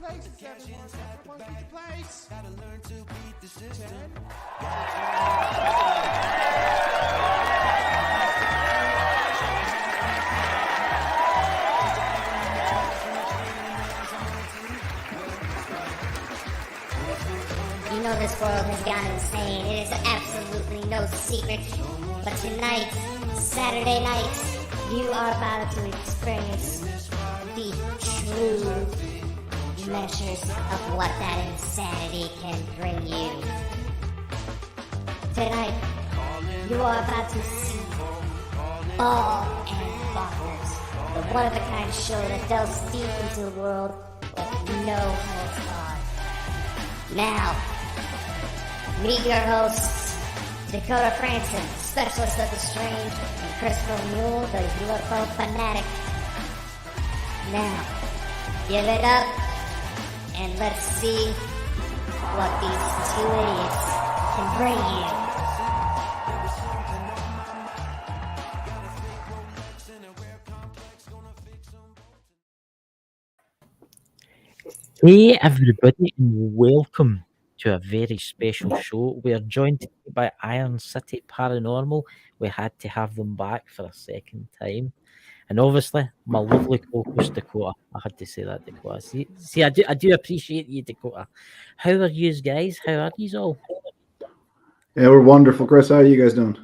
places, everyone. Everyone, get your place. Gotta learn to beat the system. You know this world has gone insane. It is absolutely no secret. But tonight, Saturday night, you are about to experience the true measures of what that insanity can bring you. Tonight, you are about to see Bald and Bonkers, the one-of-a-kind show that delves deep into the world with no holds barred. Now, meet your hosts, Dakota Frandsen, specialist of the strange, and Christopher Moule, the UFO fanatic. Now, give it up, and let's see what these two idiots can bring you. Hey everybody, and welcome to a very special show. We are joined today by Iron City Paranormal. We had to have them back for a second time. And obviously, my lovely co-host Dakota. I had to say that, Dakota. See, I do appreciate you, Dakota. How are yous guys? How are yous all? Yeah, we're wonderful. Chris, how are you guys doing?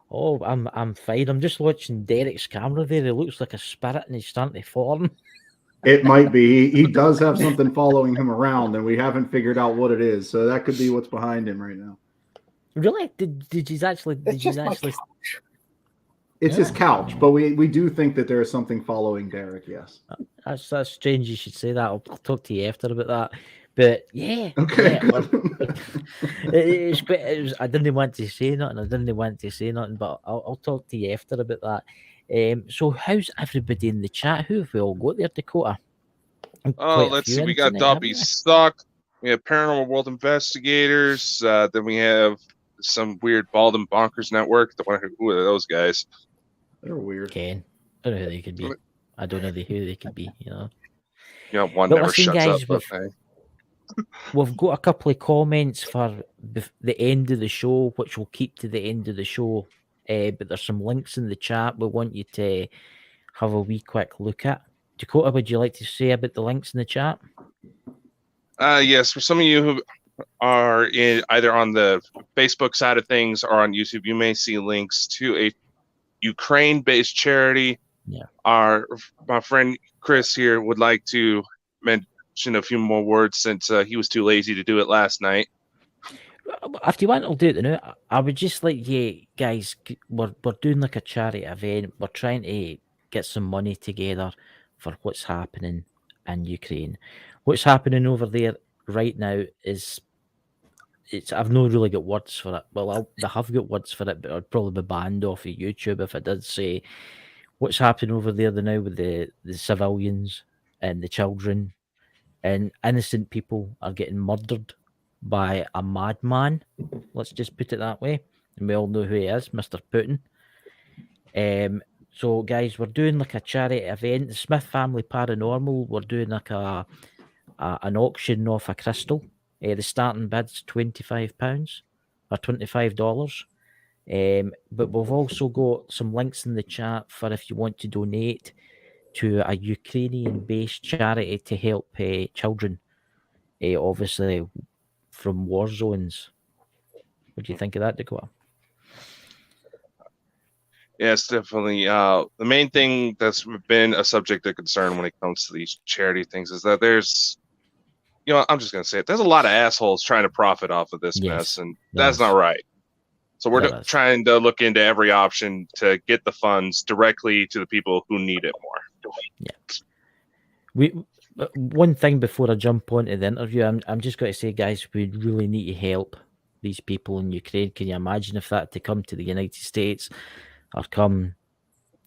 Oh, I'm fine. I'm just watching Derek's camera there. He looks like a spirit and he's starting to form. It might be. He does have something following him around, and we haven't figured out what it is. So that could be what's behind him right now. Really? Did you actually? It's his couch, but we do think that there is something following Derek. Yes. That's strange. You should say that. I'll talk to you after about that. But yeah, Okay. yeah, I didn't want to say nothing. But I'll talk to you after about that. So how's everybody in the chat? Who have we all got there, Dakota? Oh, let's see. We got Dobby Suck. We have Paranormal World Investigators. Then we have some weird Bald and Bonkers Network. Who are those guys? They're weird. Ken. I don't know who they could be. I don't know who they could be, you know. Yeah, one But never listen, shuts guys, up. Okay. We've got a couple of comments for the end of the show, which we'll keep to the end of the show. But there's some links in the chat we want you to have a wee quick look at. Dakota, would you like to say about the links in the chat? Yes, for some of you who are either on the Facebook side of things or on YouTube, you may see links to a Ukraine-based charity. Yeah. My friend Chris here would like to mention a few more words since he was too lazy to do it last night. If you want, I'll do it now. I would just like you guys. We're doing like a charity event. We're trying to get some money together for what's happening in Ukraine. What's happening over there right now is I've not really got words for it. Well, I have got words for it, but I'd probably be banned off of YouTube if I did say what's happening over there now with the civilians and the children and innocent people are getting murdered by a madman. Let's just put it that way. And we all know who he is, Mr. Putin. So, guys, we're doing like a charity event. The Smith Family Paranormal, we're doing like an auction off a crystal. The starting bid's £25 or $25. But we've also got some links in the chat for if you want to donate to a Ukrainian-based charity to help children, obviously from war zones. What do you think of that, Dakota? Yes, definitely. The main thing that's been a subject of concern when it comes to these charity things is that there's, I'm just going to say it. There's a lot of assholes trying to profit off of this mess, and that's not right. So we're trying to look into every option to get the funds directly to the people who need it more. Yeah. One thing before I jump onto the interview, I'm just going to say, guys, we really need to help these people in Ukraine. Can you imagine if that had to come to the United States or come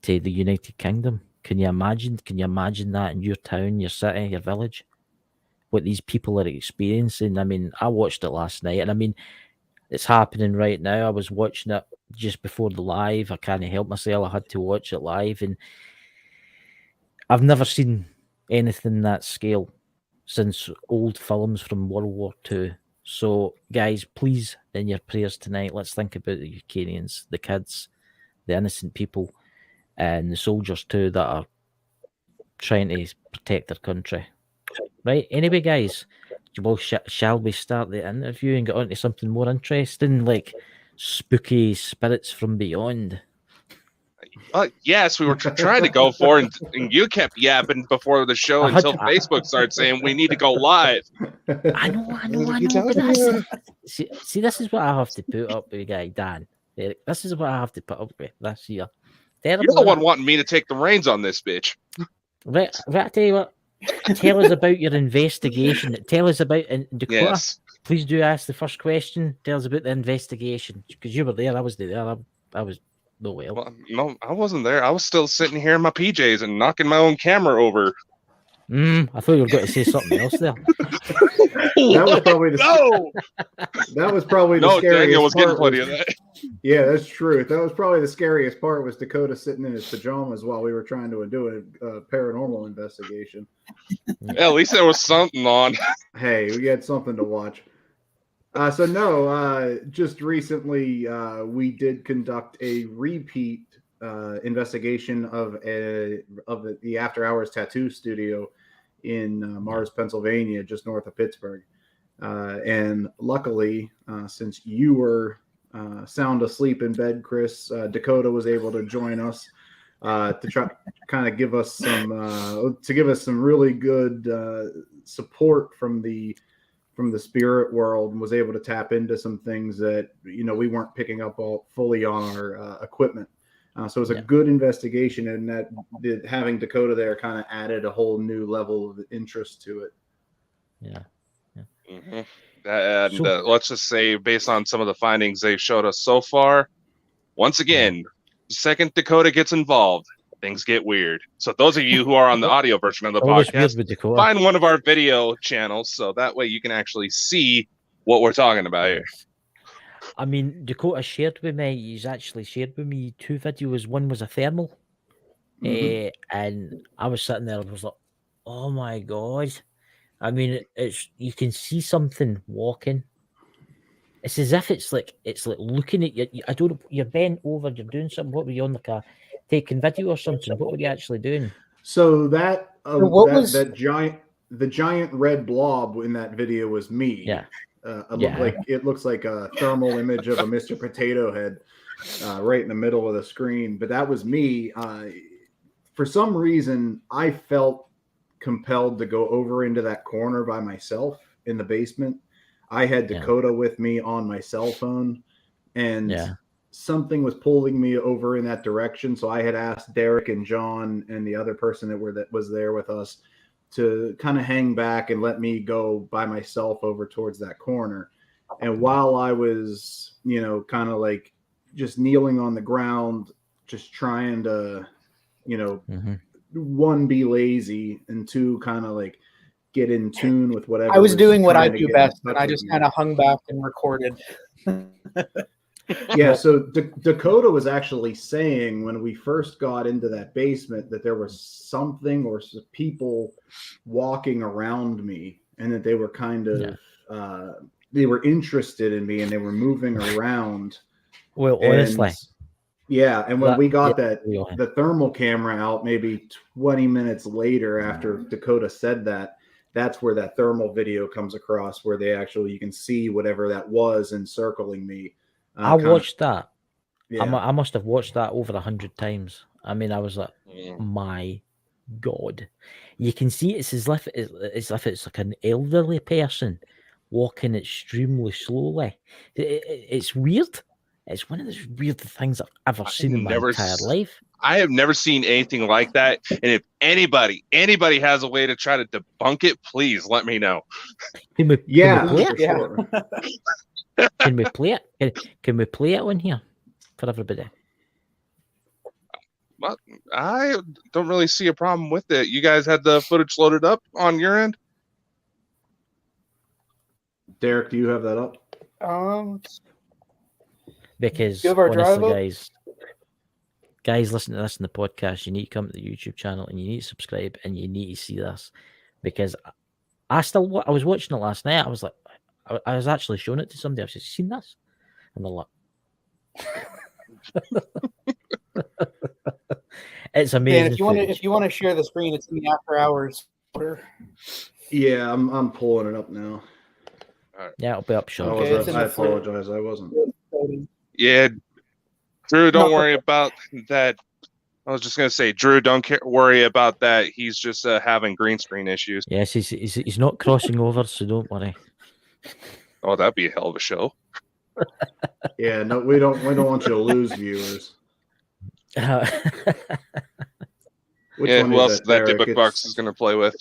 to the United Kingdom? Can you imagine? Can you imagine that in your town, your city, your village? What these people are experiencing? I mean, I watched it last night, and I mean, it's happening right now. I was watching it just before the live. I can't help myself. I had to watch it live, and I've never seen anything that scale since old films from World War II. So, guys, please, in your prayers tonight, let's think about the Ukrainians, the kids, the innocent people, and the soldiers too that are trying to protect their country. Right? Anyway, guys, well, shall we start the interview and get on to something more interesting, like spooky spirits from beyond? Yes, we were trying to go for it, and you kept yapping before the show until Facebook started saying we need to go live. I know. But see, this is what I have to put up with, guy Dan. This is what I have to put up with this year. Terrible, You're the one wanting me to take the reins on this bitch. Right, I tell you what. Tell us about your investigation. Tell us about Dakota. Yes. Please do ask the first question. Tell us about the investigation because you were there. I was there. I was Well, no, I wasn't there. I was still sitting here in my PJs and knocking my own camera over. I thought you were going to say something else there. That was probably the no, scariest Daniel was part. getting plenty of that. Yeah, that's true. That was probably the scariest part, was Dakota sitting in his pajamas while we were trying to do a paranormal investigation. Yeah, at least there was something on. Hey, we had something to watch. Just recently we did conduct a repeat investigation of the After Hours Tattoo Studio in Mars, Pennsylvania, just north of Pittsburgh. And luckily, since you were sound asleep in bed, Chris, Dakota was able to join us to try kind of give us some really good support from the spirit world, and was able to tap into some things that we weren't picking up all fully on our equipment. So it was a good investigation, and that having Dakota there kind of added a whole new level of interest to it. Yeah. Mm-hmm. And let's just say, based on some of the findings they showed us so far, once again, the second Dakota gets involved, things get weird. So those of you who are on the audio version of the podcast, find one of our video channels so that way you can actually see what we're talking about here. I mean, Dakota shared with me, he's actually shared with me 2 videos. One was a thermal. And I was sitting there and was like, oh my God. I mean, you can see something walking. It's as if it's like looking at you. I don't know, you're bent over, you're doing something. What were you on, like taking video or something? What were you actually doing? So the giant red blob in that video was me. Yeah. It looks like a thermal image of a Mr. Potato Head right in the middle of the screen. But that was me. For some reason, I felt compelled to go over into that corner by myself in the basement. I had Dakota with me on my cell phone, and something was pulling me over in that direction. So I had asked Derek and John and the other person that was there with us to kind of hang back and let me go by myself over towards that corner. And while I was, kind of like just kneeling on the ground, just trying to, one, be lazy, and two, kind of like get in tune with whatever. I was doing what I do best, and I just kind of hung back and recorded. Yeah, so Dakota was actually saying when we first got into that basement that there was something or some people walking around me, and that they were kind of they were interested in me, and they were moving around. Well, honestly. And when we got the thermal camera out, maybe 20 minutes later after Dakota said that, that's where that thermal video comes across, where you can see whatever that was encircling me. I watched that. Yeah. I must have watched that over 100 times. I mean, I was like, my God. You can see it's as if it's like an elderly person walking extremely slowly. It's weird. It's one of those weird things I've ever seen in my entire life. I have never seen anything like that. And if anybody has a way to try to debunk it, please let me know. Can we play it? Sure. Can we play it? Can we play it on here for everybody? Well, I don't really see a problem with it. You guys had the footage loaded up on your end? Derek, do you have that up? Because honestly, guys, listen to this in the podcast. You need to come to the YouTube channel and you need to subscribe and you need to see this, because I was watching it last night. I was like, I was actually showing it to somebody. I was just seen this, and they're like, it's amazing. Dan, if you want to share the screen, it's in the after hours order. Yeah, I'm pulling it up now. Yeah, it'll be up short. Okay, I apologize. I wasn't. Yeah, Drew, don't worry about that. I was just gonna say, Drew, don't worry about that. He's just having green screen issues. Yes, he's not crossing over, so don't worry. Oh, that'd be a hell of a show. Yeah, no, we don't want you to lose viewers. Who else that Dybbuk Box is gonna play with?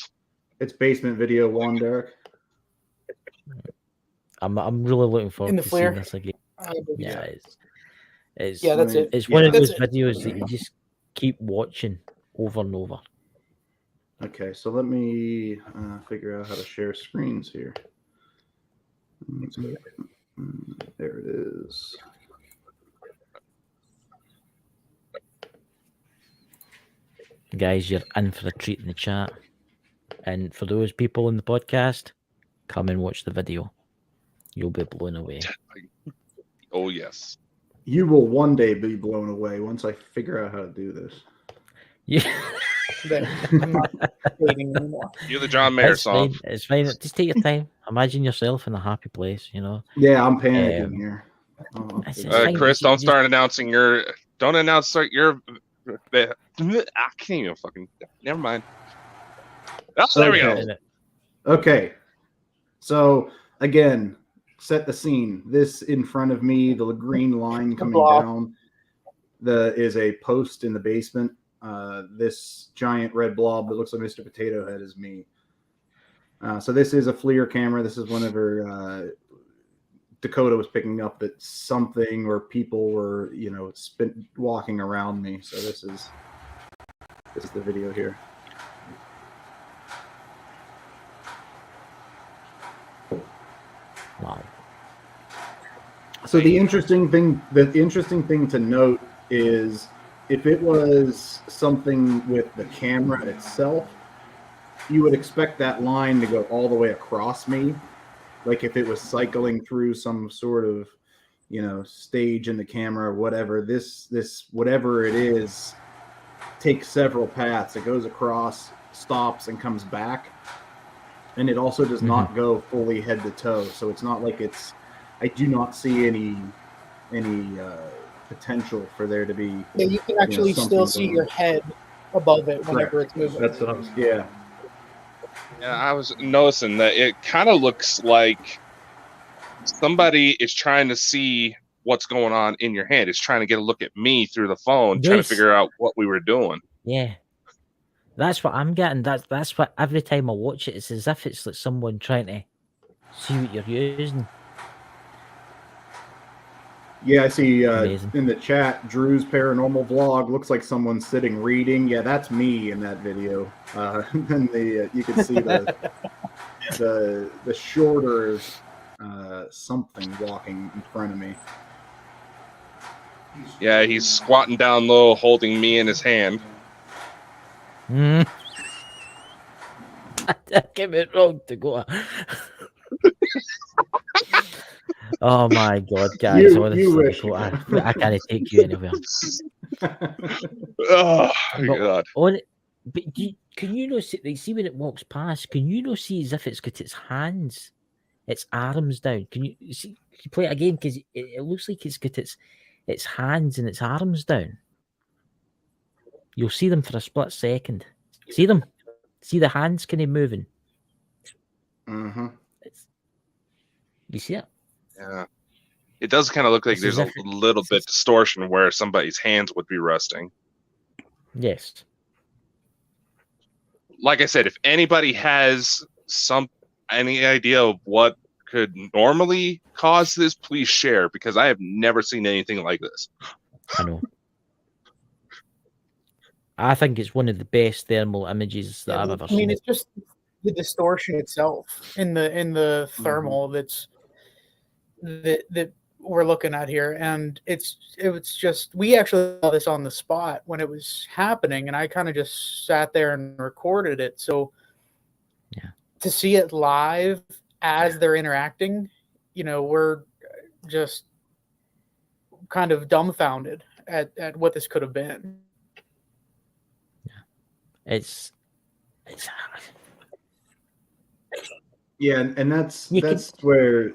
It's Basement Video 1, Derek. I'm really looking forward to seeing this again. Yeah, it's that's it. It's one of those videos that you just keep watching over and over. Okay, so let me figure out how to share screens here. There it is. Guys, you're in for a treat in the chat. And for those people in the podcast, come and watch the video. You'll be blown away. Oh, yes. You will one day be blown away once I figure out how to do this. Yeah. I'm not dating anymore. You're the John Mayer song. Fine. It's fine. Just take your time. Imagine yourself in a happy place, you know. Yeah, I'm panicking here. Chris, don't start announcing your. Don't announce your. I can't even fucking. Never mind. Oh, there we go. Okay. So again, set the scene. This in front of me, the green line coming down. Is a post in the basement. This giant red blob that looks like Mr. Potato Head is me. So this is a FLIR camera. This is whenever Dakota was picking up that something or people were, walking around me. So this is the video here. Wow. So the interesting thing to note is if it was something with the camera itself, you would expect that line to go all the way across me. Like if it was cycling through some sort of, stage in the camera or whatever, this whatever it is takes several paths. It goes across, stops, and comes back. And it also does not go fully head to toe. So it's not like I do not see any potential for there to be. Yeah, you can actually still see your head above it whenever it's moving. That's what I was, yeah. Yeah, I was noticing that it kind of looks like somebody is trying to see what's going on in your hand. It's trying to get a look at me through the phone, trying to figure out what we were doing. Yeah. That's what I'm getting. That's what every time I watch it, it's as if it's like someone trying to see what you're using. Yeah, I see in the chat, Drew's paranormal vlog looks like someone sitting reading. Yeah, that's me in that video. And you can see the shorter something walking in front of me. Yeah, he's squatting down low, holding me in his hand. Give it wrong to go. Oh my God, guys! Honestly, I can't take you anywhere. Oh God! But can you not see when it walks past? Can you not see as if it's got its hands, its arms down? Can you see? Can you play it again? Because it looks like it's got its hands and its arms down. You'll see them for a split second. See them? See the hands kind of moving? Mm-hmm. You see it? Yeah. It does kind of look like there's a little bit distortion where somebody's hands would be resting. Yes. Like I said, if anybody has any idea of what could normally cause this, please share, because I have never seen anything like this. I know. I think it's one of the best thermal images that I've ever seen. I mean, it's just the distortion itself in the thermal that we're looking at here, and it's just, we actually saw this on the spot when it was happening, and I kind of just sat there and recorded it. So yeah, to see it live as they're interacting, we're just kind of dumbfounded at what this could have been. It's Yeah, and that's where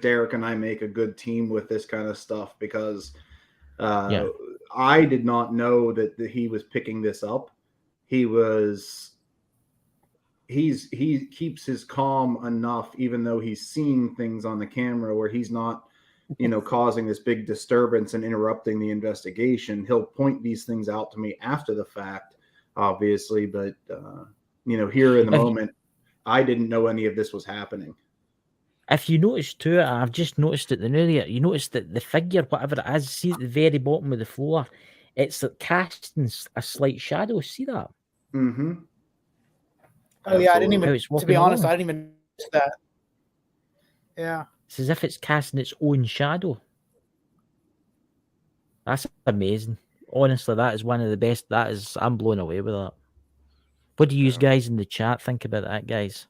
Derek and I make a good team with this kind of stuff, because I did not know that he was picking this up. He keeps his calm enough, even though he's seeing things on the camera where he's not, causing this big disturbance and interrupting the investigation. He'll point these things out to me after the fact, obviously, but here in the moment, I didn't know any of this was happening. If you notice too, I've just noticed it the new year. You notice that the figure, whatever it is, see at the very bottom of the floor, it's casting a slight shadow. See that? Mm-hmm. Oh yeah, I didn't even. To be honest, along. I didn't even notice that. Yeah, it's as if it's casting its own shadow. That's amazing. Honestly, that is one of the best. I'm blown away with that. What do you guys in the chat think about that, guys?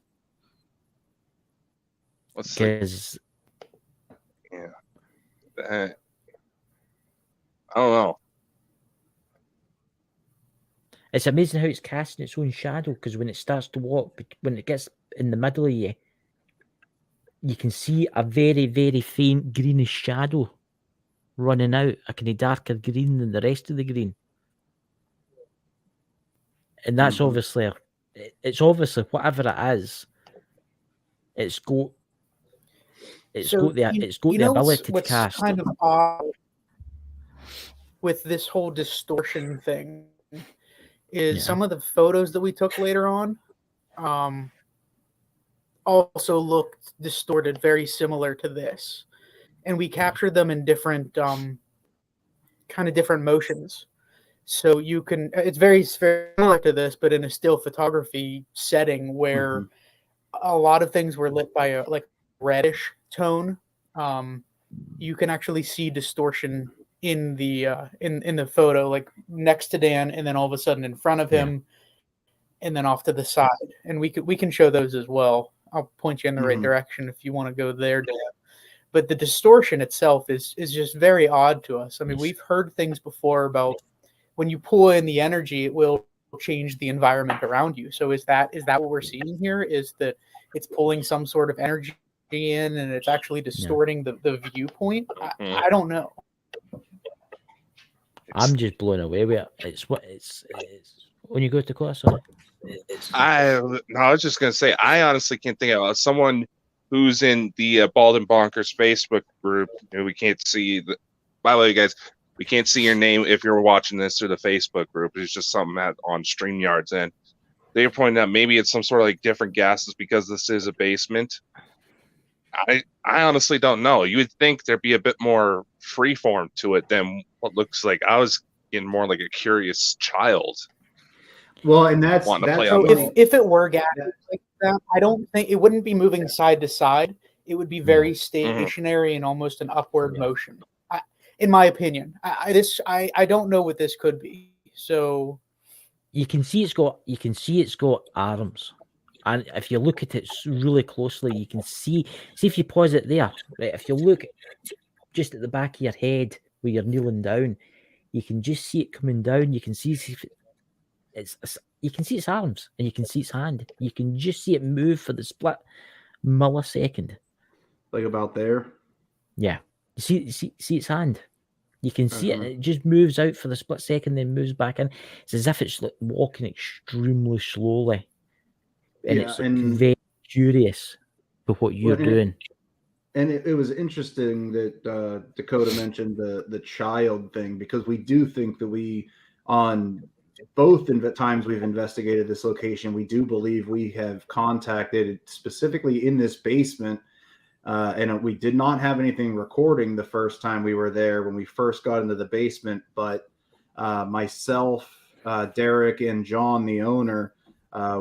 Because I don't know. It's amazing how it's casting its own shadow, because when it starts to walk, when it gets in the middle of you, you can see a very, very faint greenish shadow running out, a kind of darker green than the rest of the green. And that's obviously whatever it is, it's got the ability to cast. Kind of odd with this whole distortion thing is some of the photos that we took later on also looked distorted, very similar to this, and we captured them in different kind of different motions. So you can, it's very similar to this, but in a still photography setting where a lot of things were lit by a reddish tone. You can actually see distortion in the photo, like next to Dan, and then all of a sudden in front of him, and then off to the side. And we can show those as well. I'll point you in the right direction if you want to go there, Dan. But the distortion itself is just very odd to us. I mean, we've heard things before about when you pull in the energy, it will change the environment around you. So is that what we're seeing here? Is that it's pulling some sort of energy in and it's actually distorting the viewpoint? I don't know. I'm just blown away with it. It's when you go to class. Sorry. I was just gonna say, I honestly can't think of someone who's in the Bald and Bonkers Facebook group. We can't see by the way, guys, we can't see your name if you're watching this through the Facebook group. It's just something on StreamYards, and they're pointing out maybe it's some sort of different gases because this is a basement. I honestly don't know. You would think there'd be a bit more freeform to it than what looks like. I was getting more like a curious child. Well, and that's play so if it were gases like that, I don't think it wouldn't be moving side to side. It would be very stationary and almost an upward motion. In my opinion, I don't know what this could be. So you can see it's got arms, and if you look at it really closely, you can see if you pause it there. Right, if you look just at the back of your head where you're kneeling down, you can just see it coming down. You can see you can see its arms and you can see its hand. You can just see it move for the split millisecond. Like about there. Yeah. You see its hand. You can see it. It just moves out for the split second, then moves back in. It's as if it's walking extremely slowly, and it's very curious with what you're doing. And it was interesting that Dakota mentioned the child thing, because we do think that on both times we've investigated this location, we do believe we have contacted specifically in this basement. And we did not have anything recording the first time we were there when we first got into the basement. But myself, Derek, and John, the owner,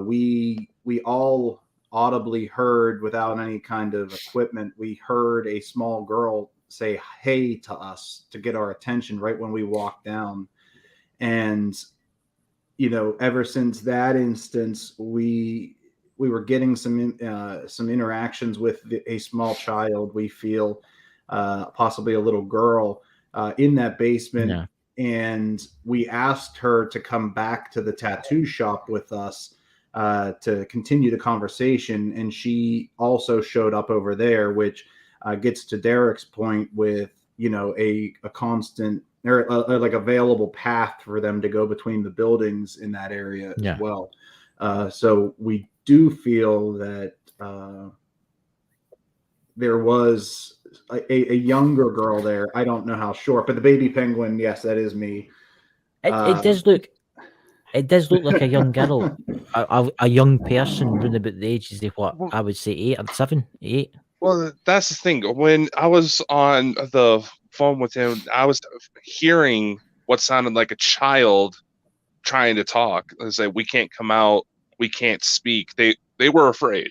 we all audibly heard, without any kind of equipment, we heard a small girl say hey to us to get our attention right when we walked down. And, ever since that instance, we we were getting some interactions with a small child. We feel possibly a little girl in that basement. Yeah. And we asked her to come back to the tattoo shop with us to continue the conversation. And she also showed up over there, which gets to Derek's point with, a constant or like available path for them to go between the buildings in that area as well. So we do feel that there was a younger girl there. I don't know how short, but the baby penguin, yes, that is me. It does look. It does look like a young girl, a young person, around about the ages of what I would say 8 or 7, 8. Well, that's the thing. When I was on the phone with him, I was hearing what sounded like a child trying to talk. They say, "We can't come out. We can't speak." They were afraid.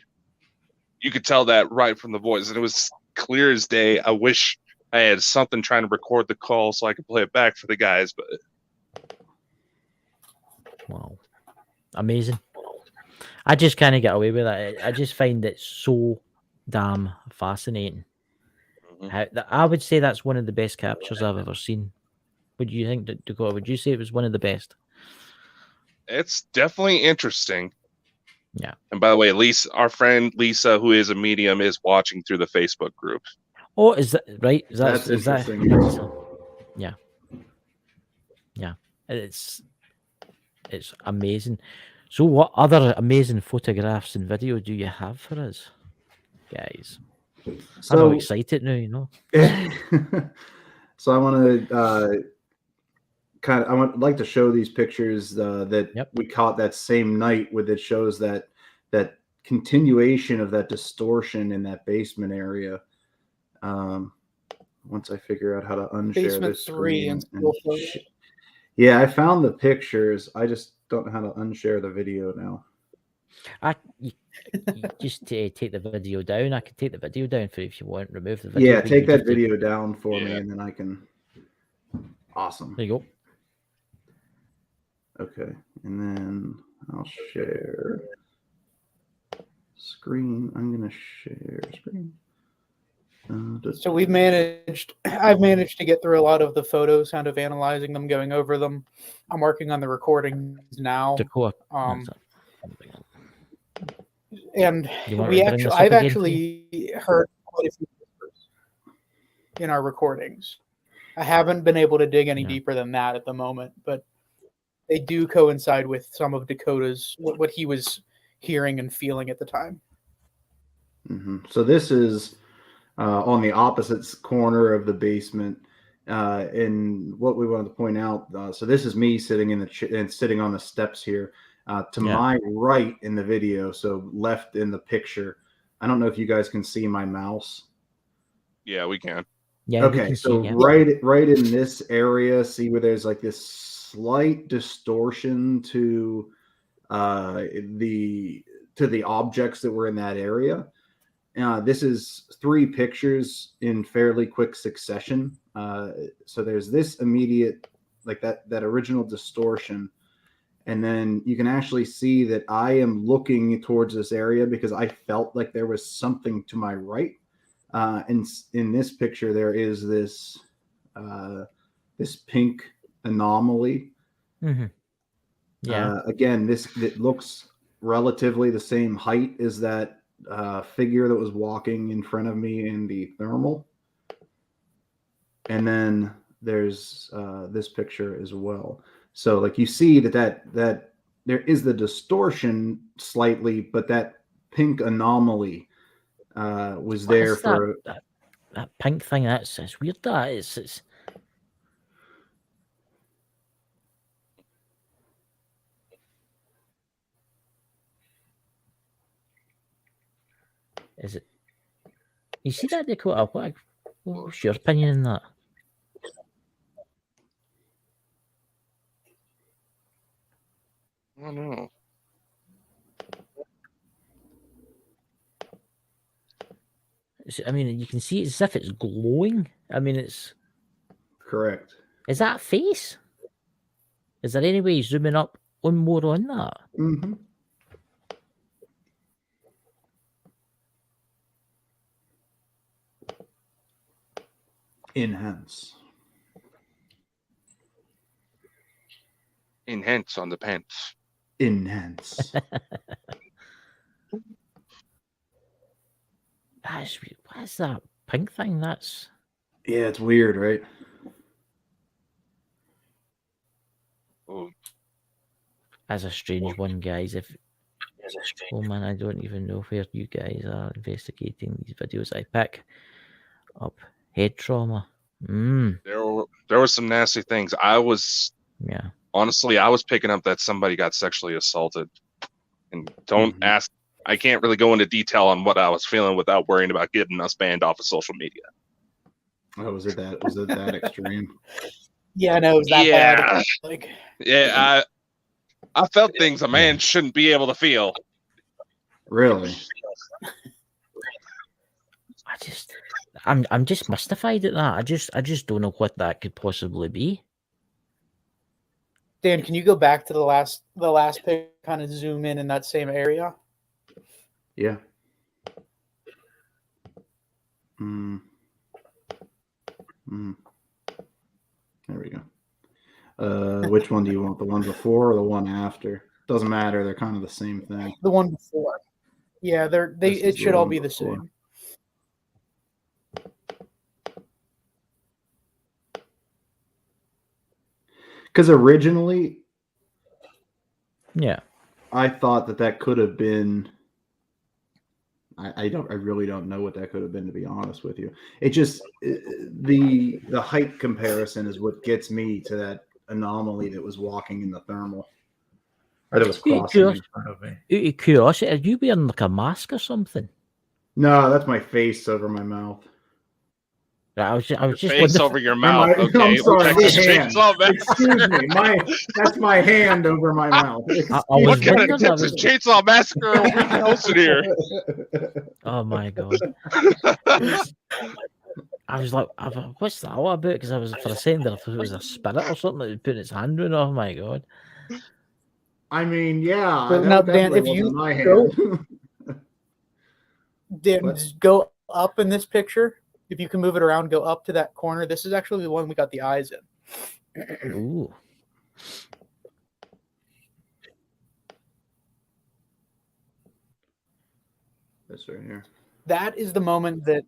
You could tell that right from the voice, and it was clear as day. I wish I had something trying to record the call so I could play it back for the guys, but Wow, amazing! I just can't get away with it. I just find it so damn fascinating. I would say that's one of the best captures I've ever seen. Would you think, Dakota? Would you say it was one of the best? it's definitely interesting. Yeah. And by the way, Lisa, our friend Lisa, who is a medium, is watching through the Facebook group. Oh, is that right? That's interesting. Yeah. It's amazing. So, what other amazing photographs and video do you have for us, guys? I'm all excited now. So I want to I would like to show these pictures that we caught that same night. With it shows that continuation of that distortion in that basement area. Once I figure out how to unshare Basement this 3 screen and yeah, I found the pictures. I just don't know how to unshare the video now. You just take the video down. I can take the video down for you if you want. Remove the video. Yeah, take that video down for me, and then I can. Awesome. There you go. Okay, and then I'll share screen. I'm gonna share screen. So I've managed to get through a lot of the photos, kind of analyzing them, going over them. I'm working on the recordings now. And I've actually heard quite a few whispers in our recordings. I haven't been able to dig any deeper than that at the moment, but they do coincide with some of Dakota's what he was hearing and feeling at the time. Mm-hmm. So this is on the opposite corner of the basement. And what we wanted to point out, so this is me sitting sitting on the steps here. To my right in the video, so left in the picture. I don't know if you guys can see my mouse. Yeah, we can. Yeah. Okay, so right in this area, see where there's like this slight distortion to the objects that were in that area. This is 3 pictures in fairly quick succession. So there's this immediate, like that original distortion. And then you can actually see that I am looking towards this area because I felt like there was something to my right. And in this picture, there is this pink anomaly. Mm-hmm. Yeah. Again, it looks relatively the same height as that figure that was walking in front of me in the thermal. And then there's this picture as well. So like you see that there is the distortion slightly, but that pink anomaly was there for that pink thing. That's weird. That it's is it? You see that, Dakota? What's your opinion on that? I don't know. I mean, you can see it as if it's glowing. I mean, it's correct. Is that a face? Is there any way zooming up one more on that? Mm-hmm. Enhance. Enhance on the pants. Enhance. That's weird. What is that pink thing? That's Yeah, it's weird, right? Oh, a strange one, guys. Oh man, I don't even know where you guys are investigating these videos. I pick up head trauma. there were some nasty things. Yeah. Honestly, I was picking up that somebody got sexually assaulted. And don't ask, I can't really go into detail on what I was feeling without worrying about getting us banned off of social media. Oh, was it that extreme? Yeah, no, it was that bad. Like, Yeah, I felt things a man shouldn't be able to feel. Really? I'm just mystified at that. I just don't know what that could possibly be. Dan, can you go back to the last pic, kind of zoom in that same area? Yeah. There we go. Which one do you want? The one before or the one after? Doesn't matter. They're kind of the same thing. The one before. Yeah, it should all be the same. Because originally, yeah, I thought that could have been. I really don't know what that could have been, to be honest with you. It just the height comparison is what gets me to that anomaly that was walking in the thermal, or that was crossing in front of me. Out of curiosity, are you wearing like a mask or something? No, that's my face over my mouth. I was just face wondering. over your mouth. Okay, I'm sorry, Texas my hand. Chainsaw Massacre. Excuse me, that's my hand over my mouth. What kind of Texas Chainsaw Massacre are we hosting here? Oh my god! I was like, what's that all about? Because I was for a second there, I thought it was a spirit or something that was putting its hand around. Oh my god! I mean, yeah. But now, Dan, if you go up in this picture, if you can move it around, go up to that corner. This is actually the one we got the eyes in. Ooh. This right here. That is the moment that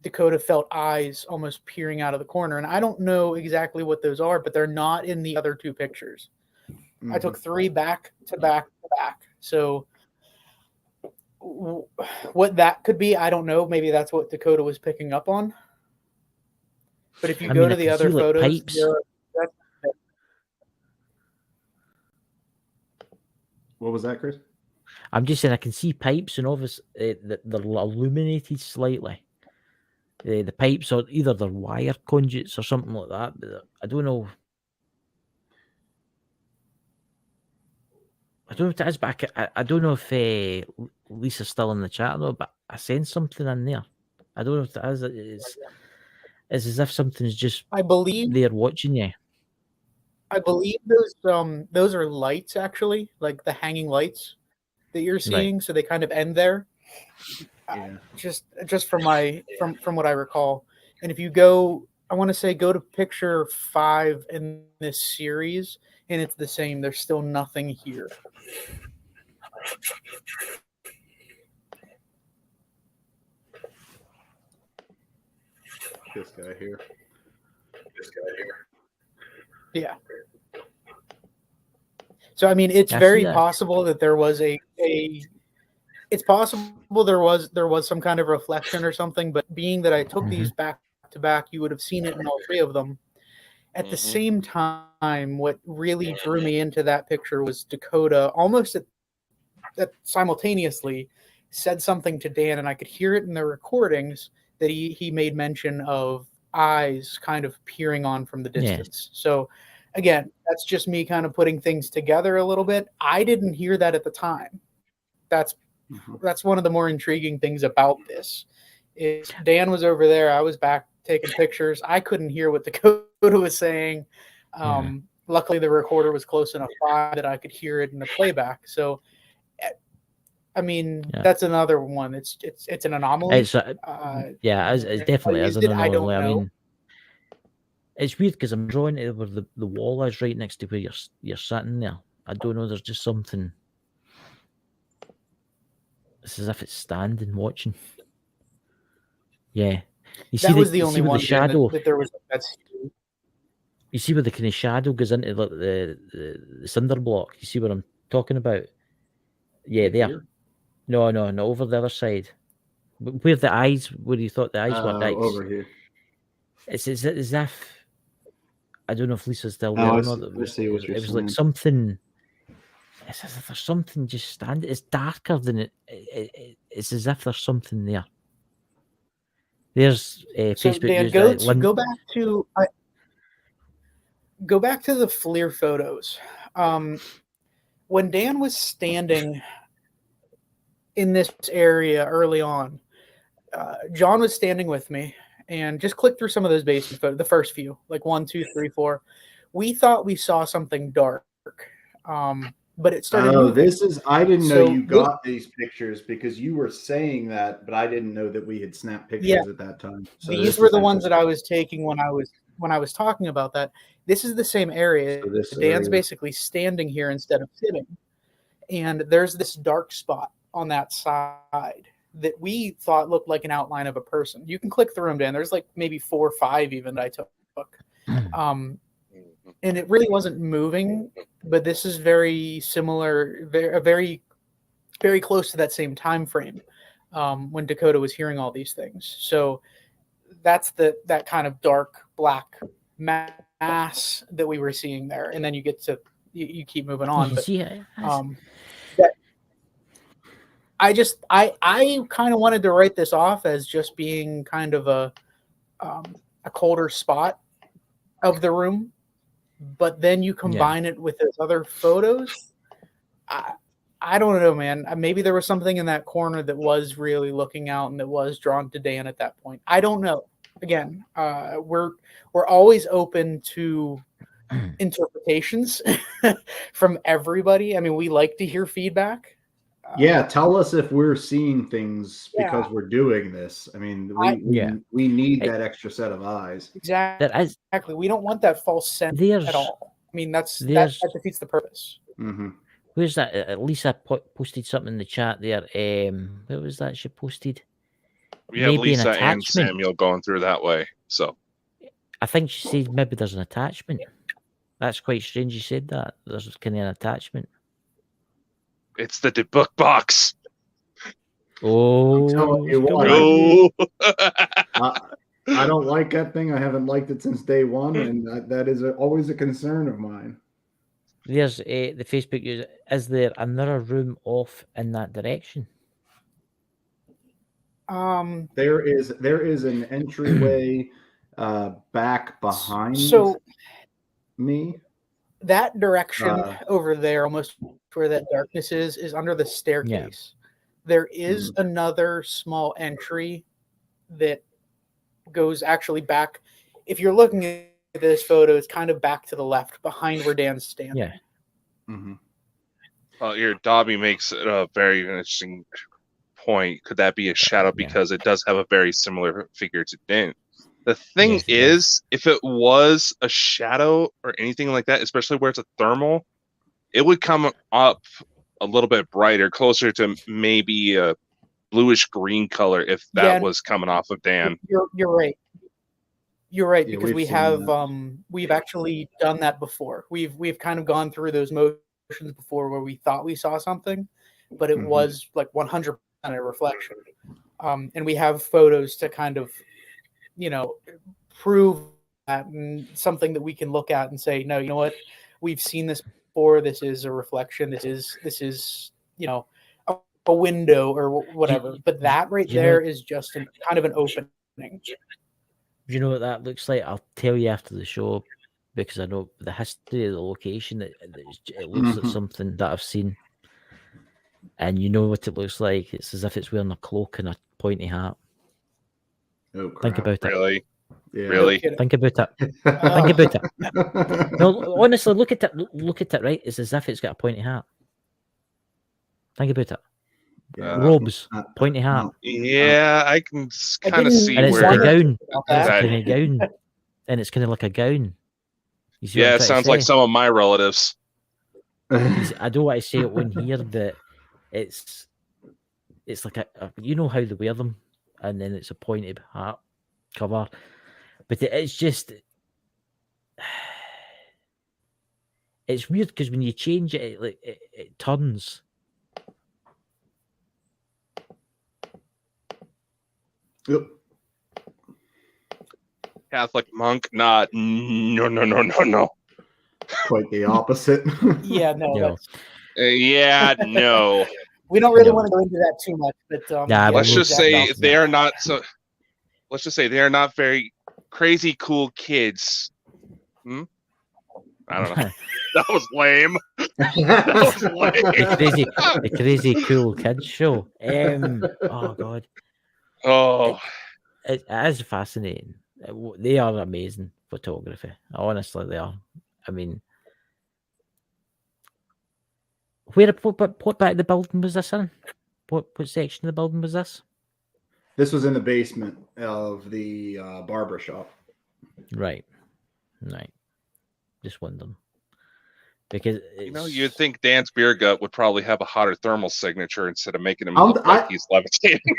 Dakota felt eyes almost peering out of the corner, and I don't know exactly what those are, but they're not in the other two pictures. I took 3 back to back to back. So what that could be, I don't know. Maybe that's what Dakota was picking up on. But if you go to the other photos, pipes. What was that, Chris? I'm just saying I can see pipes, and obviously they're illuminated slightly. The pipes are either they're wire conduits or something like that. But I don't know. I don't know what it is, but I don't know if Lisa's still in the chat though. But I sense something in there. I don't know if it is. It's as if something's just. I believe they're watching you. I believe those are lights, actually, like the hanging lights that you're seeing. Right. So they kind of end there. Yeah. Just from what I recall. And if you go, I want to say go to picture 5 in this series, and it's the same. There's still nothing here. This guy here. Yeah. So I mean, it's very possible that there was it's possible there was some kind of reflection or something, but being that I took these back to back, you would have seen it in all 3 of them. At the same time, what really drew me into that picture was Dakota almost that simultaneously said something to Dan, and I could hear it in the recordings that he made mention of eyes kind of peering on from the distance. Yeah. So again, that's just me kind of putting things together a little bit. I didn't hear that at the time. That's one of the more intriguing things about this. Is Dan was over there, I was back taking pictures. I couldn't hear what Dakota was saying. Luckily, the recorder was close enough by that I could hear it in the playback. So I mean, Yeah. that's another one. It's an anomaly. It's it definitely is an I don't anomaly. I know. mean, it's weird because I'm drawing it where the wall is right next to where you're sitting there. I don't know. There's just something. It's as if it's standing watching. Yeah, you see That was the you only see where one the Dan, shadow. that there was. That's You see where the kind of shadow goes into the cinder block. You see what I'm talking about? Yeah, there. Here? No, over the other side. Where the eyes, where you thought the eyes were. Over here. It's as if, I don't know if Lisa's still Oh, there I or see- not. I see what you're It was like saying. something. It's as if there's something just standing. It's darker than it. It's as if there's something there. There's so. Facebook Dan, used go back to the FLIR photos. When Dan was standing in this area early on, John was standing with me, and just click through some of those basement photos, the first few, like 1, 2, 3, 4. We thought we saw something dark, but it started moving. I didn't know So you got these pictures because you were saying that, but I didn't know that we had snapped pictures at that time. So These were the ones that I was taking when I was talking about that. This is the same area. So this Dan's area. basically standing here instead of sitting, and there's this dark spot on that side that we thought looked like an outline of a person. You can click through them, Dan. There's like maybe 4 or 5 even that I took. And it really wasn't moving, but this is very similar, very, very close to that same time frame when Dakota was hearing all these things. So that's that kind of dark black mass that we were seeing there, and then you get to you keep moving on. You but see it. I kind of wanted to write this off as just being kind of a colder spot of the room, but then you combine it with those other photos. I don't know, man. Maybe there was something in that corner that was really looking out and that was drawn to Dan at that point. I don't know. Again, we're always open to interpretations from everybody. I mean, we like to hear feedback. Tell us if we're seeing things because we're doing this. I mean, we need that extra set of eyes. Exactly. We don't want that false sense at all. I mean, that defeats the purpose. Mm-hmm. Where's that? Lisa posted something in the chat there. What was that she posted? We have Maybe Lisa an and attachment. Samuel going through that way. So I think she said maybe there's an attachment. That's quite strange. You said that there's kind of an attachment. it's the debug box. I'm telling you what. No. I don't like that thing. I haven't liked it since day one, and that is always a concern of mine. There's the Facebook user. Is there another room off in that direction? There is an entryway back behind me. That direction over there, almost where that darkness is under the staircase. There is another small entry that goes actually back. If you're looking at this photo, it's kind of back to the left, behind where Dan's standing. Yeah. Mm-hmm. Well, your Dobby makes it a very interesting point. Could that be a shadow? Because it does have a very similar figure to Dan. The thing is, if it was a shadow or anything like that, especially where it's a thermal, it would come up a little bit brighter, closer to maybe a bluish green color if that was coming off of Dan. You're right. You're right, because we've we've actually done that before. We've kind of gone through those motions before where we thought we saw something, but it was like 100% a reflection. And we have photos to kind of, prove that, and something that we can look at and say, no, you know what, we've seen this before. This is a reflection. This is a window or whatever. But that right there is just kind of an opening. You know what that looks like? I'll tell you after the show, because I know the history of the location. It looks like something that I've seen, and you know what it looks like. It's as if it's wearing a cloak and a pointy hat. Oh, crap. Think about it. Really? Yeah. Really? Think about it. Think about it. No, honestly, look at it. Look at it. Right? It's as if it's got a pointy hat. Think about it. robes, pointy hat, Yeah, I can I kind of didn't- see and it's where. like a gown. About It's that. kind of gown, and it's kind of like a gown. You see what Yeah, I'm it trying to sounds like say? some of my relatives. I don't want to say it on here, but it's like a you know how they wear them, and then it's a pointed hat cover, but it's just it's weird because when you change it, it turns. Yep. Catholic monk, not no. Quite the opposite. Yeah, no, No. that's, Yeah, no. we don't really No. want to go into that too much, but Nah, yeah, Let's we'll- just exactly. say exactly. they are not so. Let's just say they are not very crazy cool kids. I don't know. That was lame. That was lame. the crazy cool kids show. Oh god, Oh, it is fascinating. They are amazing photography. Honestly, they are. I mean, what back of the building was this in? What section of the building was this? This was in the basement of the barber shop. Right. Just wondering. Because you'd think Dan's beer gut would probably have a hotter thermal signature instead of making him I'm- look like he's levitating.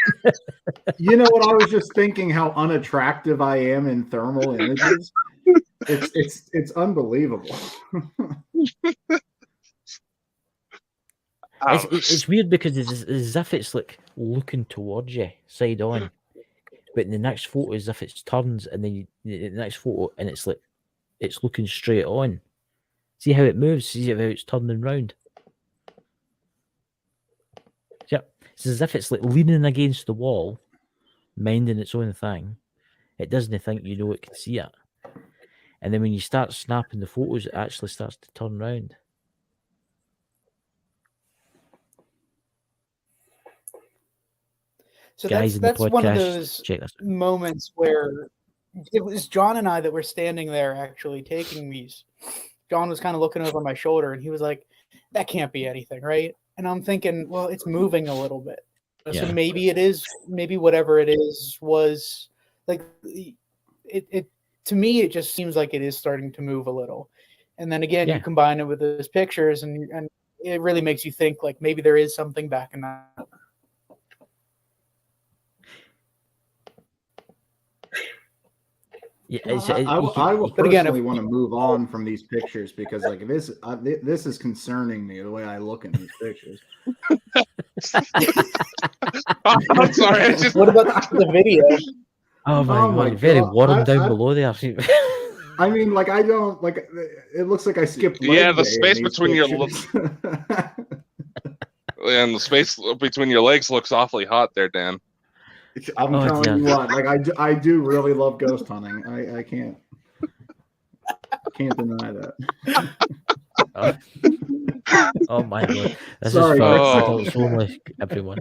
You know what? I was just thinking how unattractive I am in thermal images. It's unbelievable. it's weird because it's as if it's like looking towards you, side on. But in the next photo, as if it's turns, and then the next photo, and it's like it's looking straight on. See how it moves? See how it's turning round? Yep. It's as if it's like leaning against the wall, minding its own thing. It doesn't think you know it can see it. And then when you start snapping the photos, it actually starts to turn round. So Guys that's in the one of podcast, those check this. moments where it was John and I that were standing there actually taking these. John was kind of looking over my shoulder and he was like, that can't be anything, right? And I'm thinking, well, it's moving a little bit. So Yeah. maybe it is, maybe whatever it is was like it to me, it just seems like it is starting to move a little. And then again, Yeah. you combine it with those pictures and it really makes you think like maybe there is something back in that. Yeah, I will But again, personally want to move on from these pictures because like this is concerning me the way I look in these pictures. I'm sorry. I just, What about the video? oh my Oh my god, very God. warm down I- below there. I mean, like I don't like. It looks like I skipped. Yeah, leg the day in space these between your pictures. and the space between your legs looks awfully hot there, Dan. I'm Oh, telling dear. you what, like I do really love ghost hunting. I can't deny that. Oh my god, this Sorry, is for guys. adults only, everyone.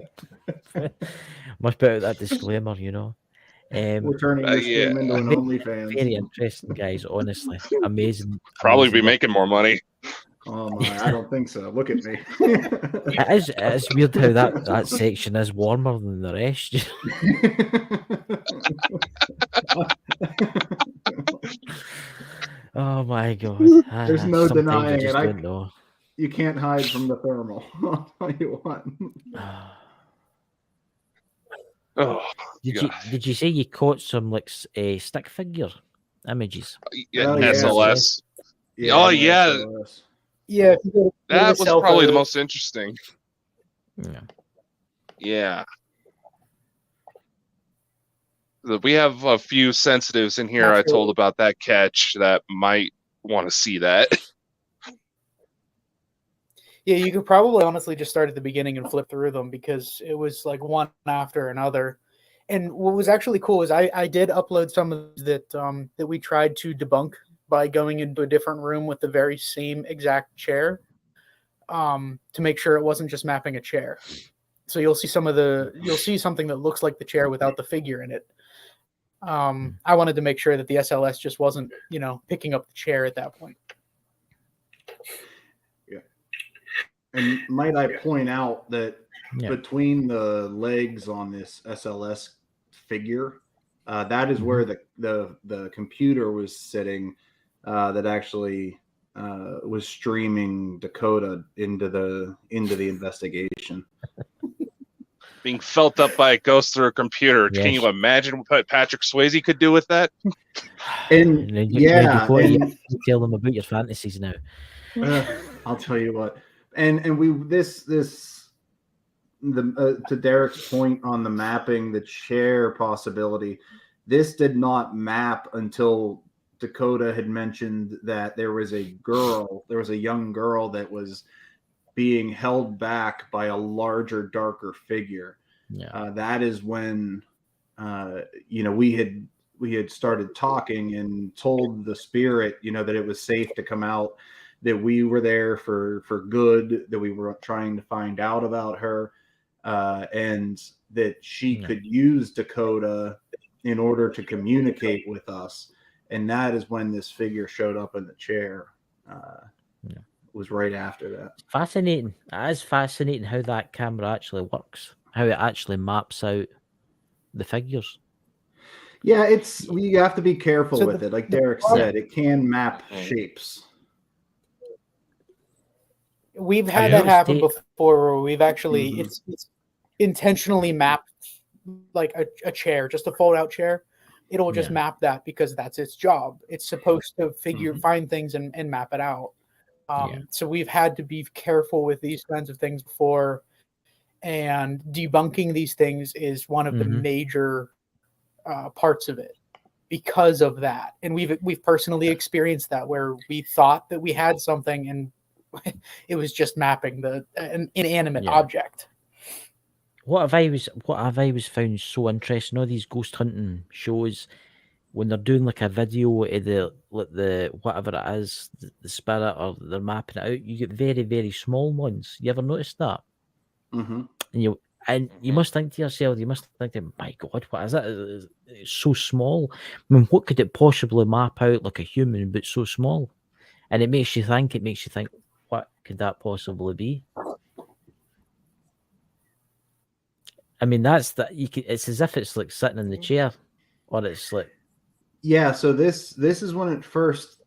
Must put out that disclaimer, you know. We're turning this yeah. stream into an OnlyFans. Very interesting, guys. Honestly, amazing. Probably be amazing. making more money. Oh my, I don't think so. Look at me. It is weird how that section is warmer than the rest. Oh my god. There's no Sometimes denying you just it. don't know. You can't hide from the thermal. I'll tell you what. Oh, Did you say you caught some like stick figure images? yeah, Oh, yeah. SLS. Yeah, Oh, yeah. SLS. Yeah, if you go to That the was cell probably the phone- most interesting. Yeah. Yeah. We have a few sensitives in here I Absolutely. told about that catch that might want to see that. Yeah, you could probably honestly just start at the beginning and flip through them because it was like one after another. And what was actually cool is I did upload some of that that we tried to debunk by going into a different room with the very same exact chair to make sure it wasn't just mapping a chair. So you'll see something that looks like the chair without the figure in it. I wanted to make sure that the SLS just wasn't, picking up the chair at that point. And might I point out that Yeah. between the legs on this SLS figure, that is where the computer was sitting that actually was streaming Dakota into the investigation. Being felt up by a ghost through a computer. Yes. Can you imagine what Patrick Swayze could do with that? And Now, yeah, Dakota, you and have to tell them about your fantasies now. I'll tell you what. And we to Derek's point on the mapping, the chair possibility, this did not map until Dakota had mentioned that there was a young girl that was being held back by a larger, darker figure. Yeah. That is when we had started talking and told the spirit, that it was safe to come out, that we were there for good, that we were trying to find out about her, and that she could use Dakota in order to communicate with us. And that is when this figure showed up in the chair. Was right after that. Fascinating. It is fascinating how that camera actually works, how it actually maps out the figures. Yeah, you have to be careful with it. Like Derek said, it can map shapes. We've had that happen before where we've actually it's intentionally mapped like a chair, just a fold out chair. It'll just map that because that's its job. It's supposed to find things and map it out. So we've had to be careful with these kinds of things before, and debunking these things is one of the major parts of it because of that. And we've personally experienced that where we thought that we had something and it was just mapping an inanimate object. What have I always found so interesting, all these ghost hunting shows, when they're doing like a video of the whatever it is, the spirit, or they're mapping it out, you get very, very small ones. You ever noticed that? And you must think to yourself, my God, what is that? It's so small. I mean, what could it possibly map out like a human, but so small? And it makes you think, what could that possibly be? I mean, it's as if it's like sitting in the chair, or it's like. Yeah, so this is when it first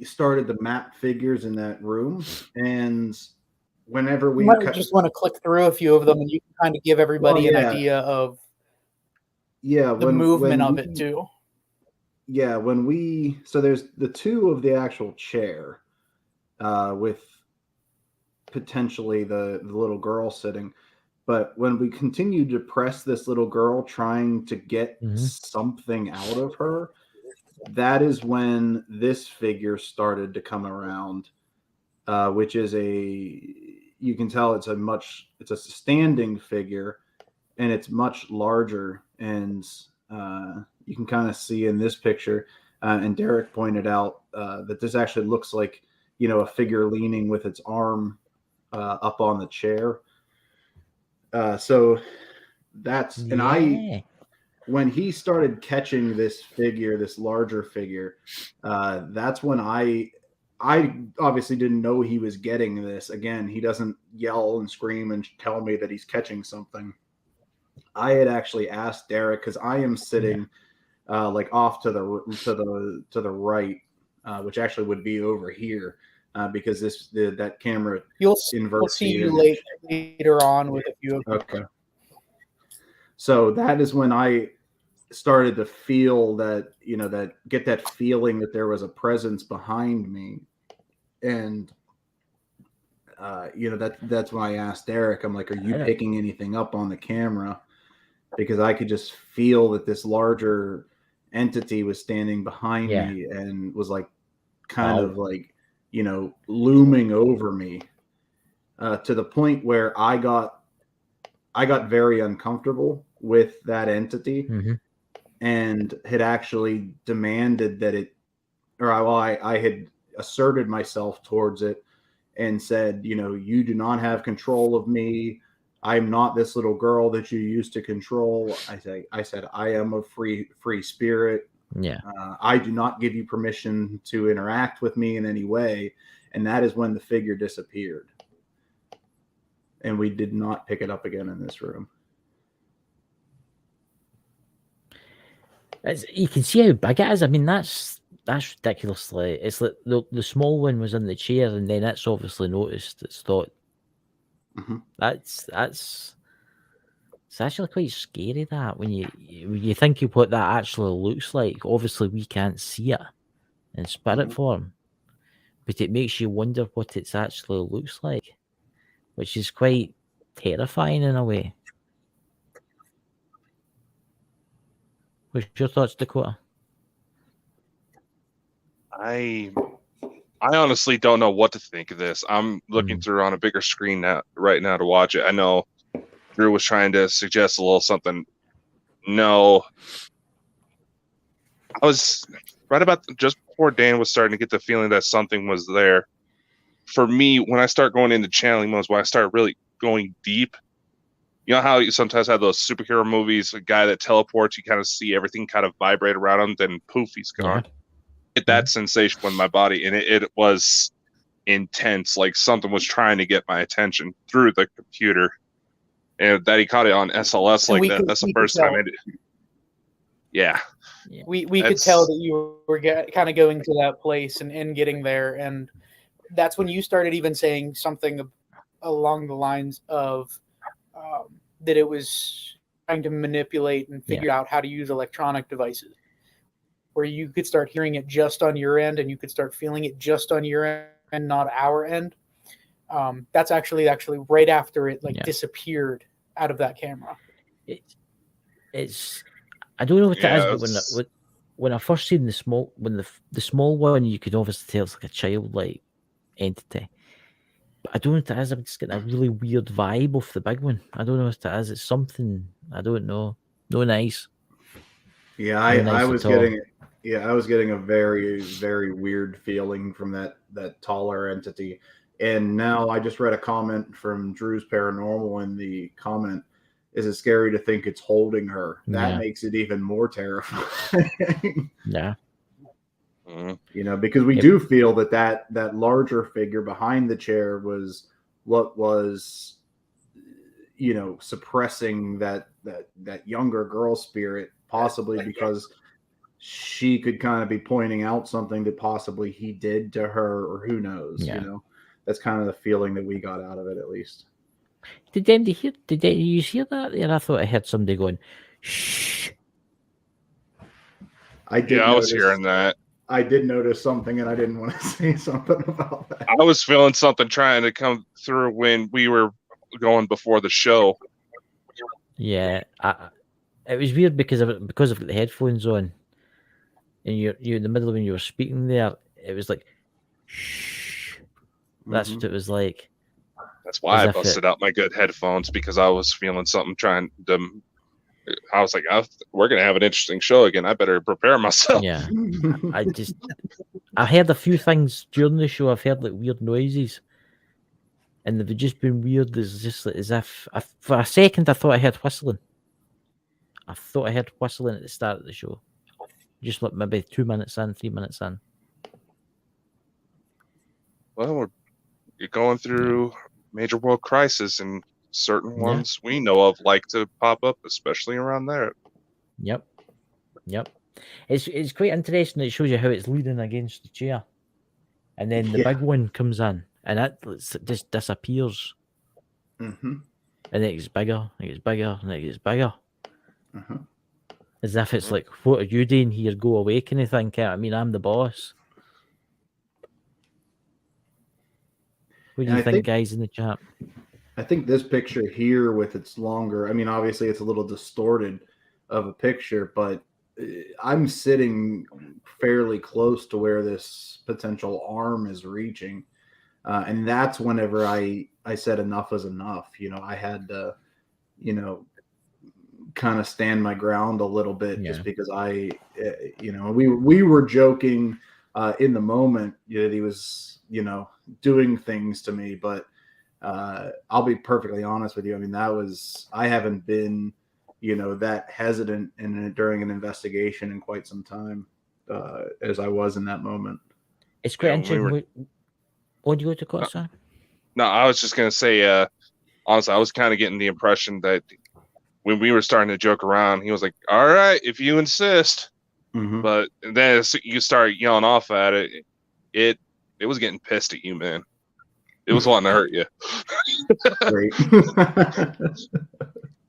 started to map figures in that room, and whenever we just want to click through a few of them, and you can kind of give everybody an idea of the movement of it too. Yeah, so there's the two of the actual chair, with potentially the little girl sitting. But when we continued to press this little girl, trying to get something out of her, that is when this figure started to come around, which is you can tell it's a standing figure, and it's much larger. And you can kind of see in this picture, and Derek pointed out that this actually looks like, a figure leaning with its arm up on the chair. So that's, and when he started catching this figure, this larger figure, that's when I obviously didn't know he was getting this. Again, he doesn't yell and scream and tell me that he's catching something. I had actually asked Derek, because I am sitting like off to the right, which actually would be over here. Because that camera you'll see you later on with a few of them. Okay. So that is when I started to feel that, get that feeling that there was a presence behind me. And that's when I asked Derek, I'm like, are you picking anything up on the camera? Because I could just feel that this larger entity was standing behind me and was like kind of like, looming over me, to the point where I got very uncomfortable with that entity, and had actually demanded that I had asserted myself towards it and said, you do not have control of me. I'm not this little girl that you used to control. I said, I am a free spirit. Yeah. I do not give you permission to interact with me in any way. And that is when the figure disappeared. and we did not pick it up again in this room. You can see how big it is. I mean, that's ridiculously. It's like the small one was in the chair, and then it's obviously noticed. It's thought it's actually quite scary. That when you think of what that actually looks like, obviously we can't see it in spirit form, but it makes you wonder what it actually looks like, which is quite terrifying in a way. What's your thoughts, Dakota? I honestly don't know what to think of this. I'm looking through on a bigger screen right now to watch it. I know Drew was trying to suggest a little something. No, I was right about just before Dan was starting to get the feeling that something was there. For me, when I start going into channeling modes, when I start really going deep, you know how you sometimes have those superhero movies, a guy that teleports, you kind of see everything kind of vibrate around him, then poof, he's gone. Get that sensation in my body, and it was intense, like something was trying to get my attention through the computer, and that he caught it on SLS like that. That's the first time I did. Yeah. We could tell that you were kind of going to that place and getting there, and that's when you started even saying something along the lines of that it was trying to manipulate and figure out how to use electronic devices, where you could start hearing it just on your end and you could start feeling it just on your end, not our end. That's actually right after it disappeared out of that camera. It's I don't know what it is, but when I first seen the small one, you could obviously tell it's like a childlike entity. But I don't know what it is. I'm just getting a really weird vibe off the big one. I don't know what it is. It's something I don't know. No nice. Yeah, I was getting a very, very weird feeling from that taller entity. And now I just read a comment from Drew's Paranormal in the comment. Is it scary to think it's holding her? That makes it even more terrifying. Yeah. You know, because we do feel that larger figure behind the chair was what was, you know, suppressing that younger girl spirit, possibly because she could kind of be pointing out something that possibly he did to her, or who knows. You know, that's kind of the feeling that we got out of it, at least. Did you hear that? And I thought I heard somebody going, "Shh." I was hearing that. I did notice something, and I didn't want to say something about that. I was feeling something trying to come through when we were going before the show. Yeah, it was weird because I've got the headphones on, and you're in the middle of when you were speaking there. It was like, shh. That's what it was like. That's why I busted out my good headphones, because I was feeling something trying to. I was like, we're gonna have an interesting show again. I better prepare myself. Yeah, I heard a few things during the show. I've heard like weird noises, and they've just been weird. It's just like, as if for a second I thought I heard whistling. I thought I heard whistling at the start of the show, just like maybe 2 minutes in, 3 minutes in. Well, you're going through major world crisis, and certain ones we know of like to pop up, especially around there. Yep. It's quite interesting. It shows you how it's leaning against the chair, and then the big one comes in, and it just disappears. And it gets bigger, and it gets bigger, and it gets bigger. As if it's like, what are you doing here? Go away, kind of thing. I mean, I'm the boss. What do you think, guys, in the chat? I think this picture here with its longer, I mean, obviously it's a little distorted of a picture, but I'm sitting fairly close to where this potential arm is reaching. And that's whenever I said enough is enough. You know, I had to, you know, kind of stand my ground a little bit, just because you know, we were joking in the moment that he was, you know, doing things to me, but I'll be perfectly honest with you. I mean, I haven't been, you know, that hesitant during an investigation in quite some time as I was in that moment. It's quite interesting. What do you go to call, sir? No, I was just going to say, honestly, I was kind of getting the impression that when we were starting to joke around, he was like, "All right, if you insist." Mhm. But then as you start yelling off at it, it was getting pissed at you, man. It was wanting to hurt you. Great.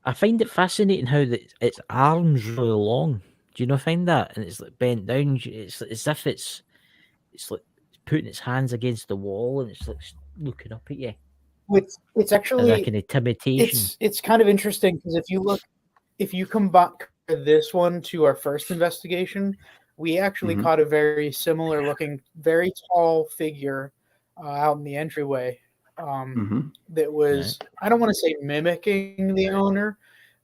I find it fascinating how its arms really long. Do you not find that? And it's like bent down. It's as if it's like putting its hands against the wall and it's like looking up at you. It's As like actually an intimidation. it's kind of interesting because if you combine this one to our first investigation, we actually caught a very similar looking, very tall figure out in the entryway. That was, I don't want to say mimicking the owner,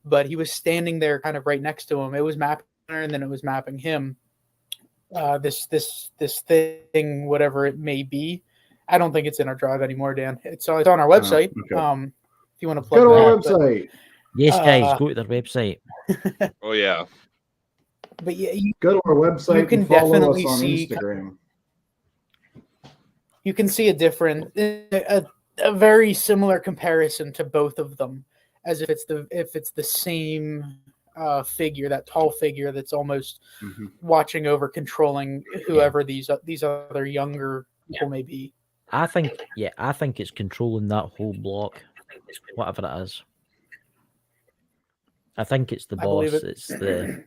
but he was standing there kind of right next to him. It was mapping her and then it was mapping him. This thing, whatever it may be. I don't think it's in our drive anymore, Dan. It's on our website. Okay. If you want to plug Go to our that, website. Yes, guys, go to their website. Oh yeah. But yeah, Go to our website. You can and follow definitely us on see Instagram. You can see a very similar comparison to both of them, as if it's the same figure, that tall figure that's almost watching over, controlling whoever these other younger people may be. I think it's controlling that whole block, whatever it is. I think it's the I boss. believe it. It's the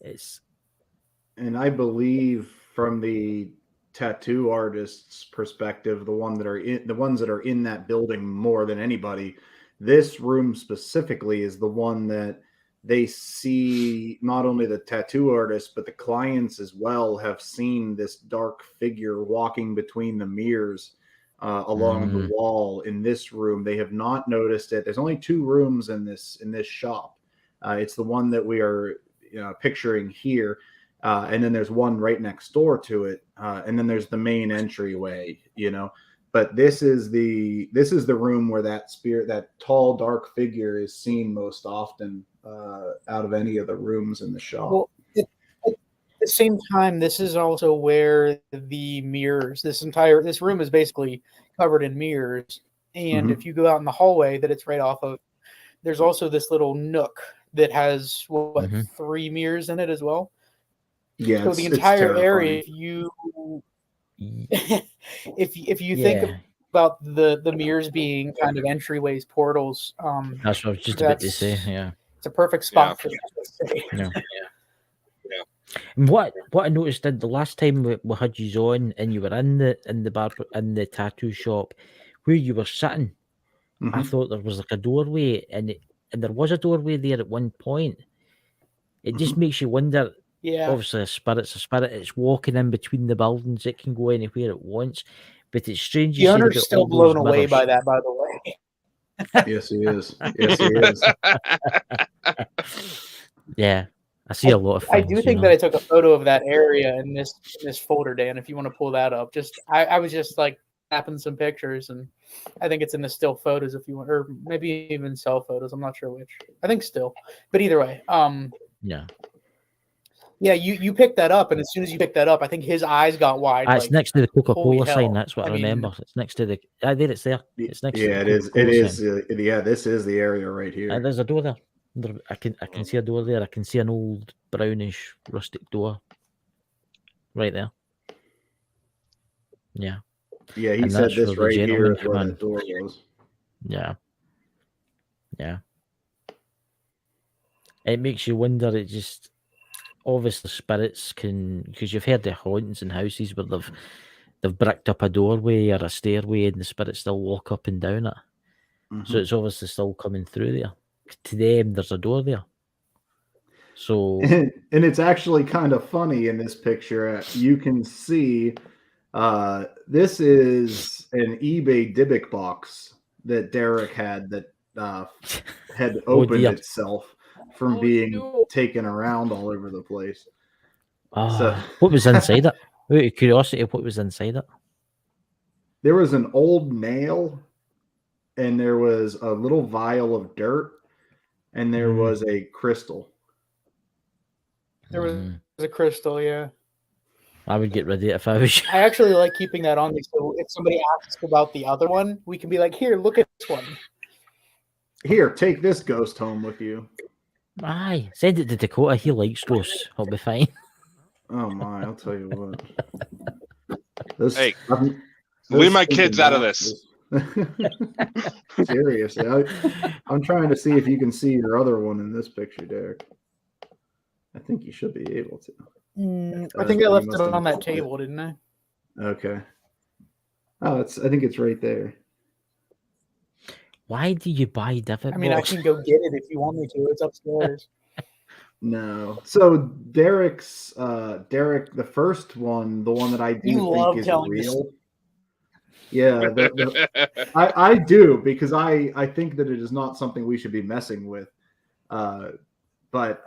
It's And I believe from the tattoo artist's perspective, the ones that are in that building more than anybody, this room specifically is the one that they see. Not only the tattoo artist, but the clients as well have seen this dark figure walking between the mirrors along the wall in this room. They have not noticed it. There's only 2 rooms in this shop. It's the one that we are picturing here. And then there's one right next door to it. And then there's the main entryway, but this is the room where that tall, dark figure is seen most often out of any of the rooms in the shop. Well, at the same time, this is also where the mirrors, this room is basically covered in mirrors. And if you go out in the hallway that it's right off of, there's also this little nook that has 3 mirrors in it as well. Yeah. So the entire area, if you think about the mirrors being kind of entryways, portals, that's what I was just about to say. Yeah, it's a perfect spot for that to say. Yeah. And what I noticed the last time we had you on and you were in the tattoo shop where you were sitting, I thought there was like a doorway, and there was a doorway there at one point. It just makes you wonder. Yeah. Obviously, a spirit's a spirit. It's walking in between the buildings. It can go anywhere it wants. But it's strange. The owner's still blown away by that, by the way. Yes, he is. Yes, he is. Yeah, I see a lot of things. I do think that I took a photo of that area in this folder, Dan. If you want to pull that up, I was just like snapping some pictures, and I think it's in the still photos if you want, or maybe even cell photos. I'm not sure which. I think still, but either way, yeah, you picked that up, and as soon as you picked that up, I think his eyes got wide. It's next to the Coca-Cola sign. That's what I mean, remember. It's next to the. There, it's there. It's next. Yeah, to the it is. It is. Yeah, this is the area right here. There's a door there. I can see a door there. I can see an old brownish rustic door right there. Yeah. Yeah, he said this right here is where the door was. Yeah. Yeah. It makes you wonder. It just obviously spirits can, because you've heard the hauntings in houses where they've bricked up a doorway or a stairway and the spirits still walk up and down it. So it's obviously still coming through there. To them, there's a door there. So and it's actually kind of funny in this picture. You can see this is an eBay Dybbuk box that Derek had that had opened itself from being taken around all over the place. What was inside it? Out of curiosity, what was inside it? There was an old nail, and there was a little vial of dirt, and there was a crystal. There was a crystal, yeah. I would get rid of it if I was. I actually like keeping that on me, so if somebody asks about the other one, we can be like, "Here, look at this this one. Here, take this ghost home with you. Aye, send it to Dakota. He likes ghosts. He'll be fine. Oh my, I'll tell you what. This, Hey, I'm- leave this my thinking kids out of back this. Seriously, I'm trying to see if you can see your other one in this picture, Derek. I think you should be able to. I think I You left must it have on that missed it. table, didn't I? Okay. Oh, I think it's right there. Why do you buy Divot I mean, I box? can go get it if you want me to. It's upstairs. No. So Derek, the first one, the one that I do You love think is telling this real. Yeah, I do, because I think that it is not something we should be messing with. But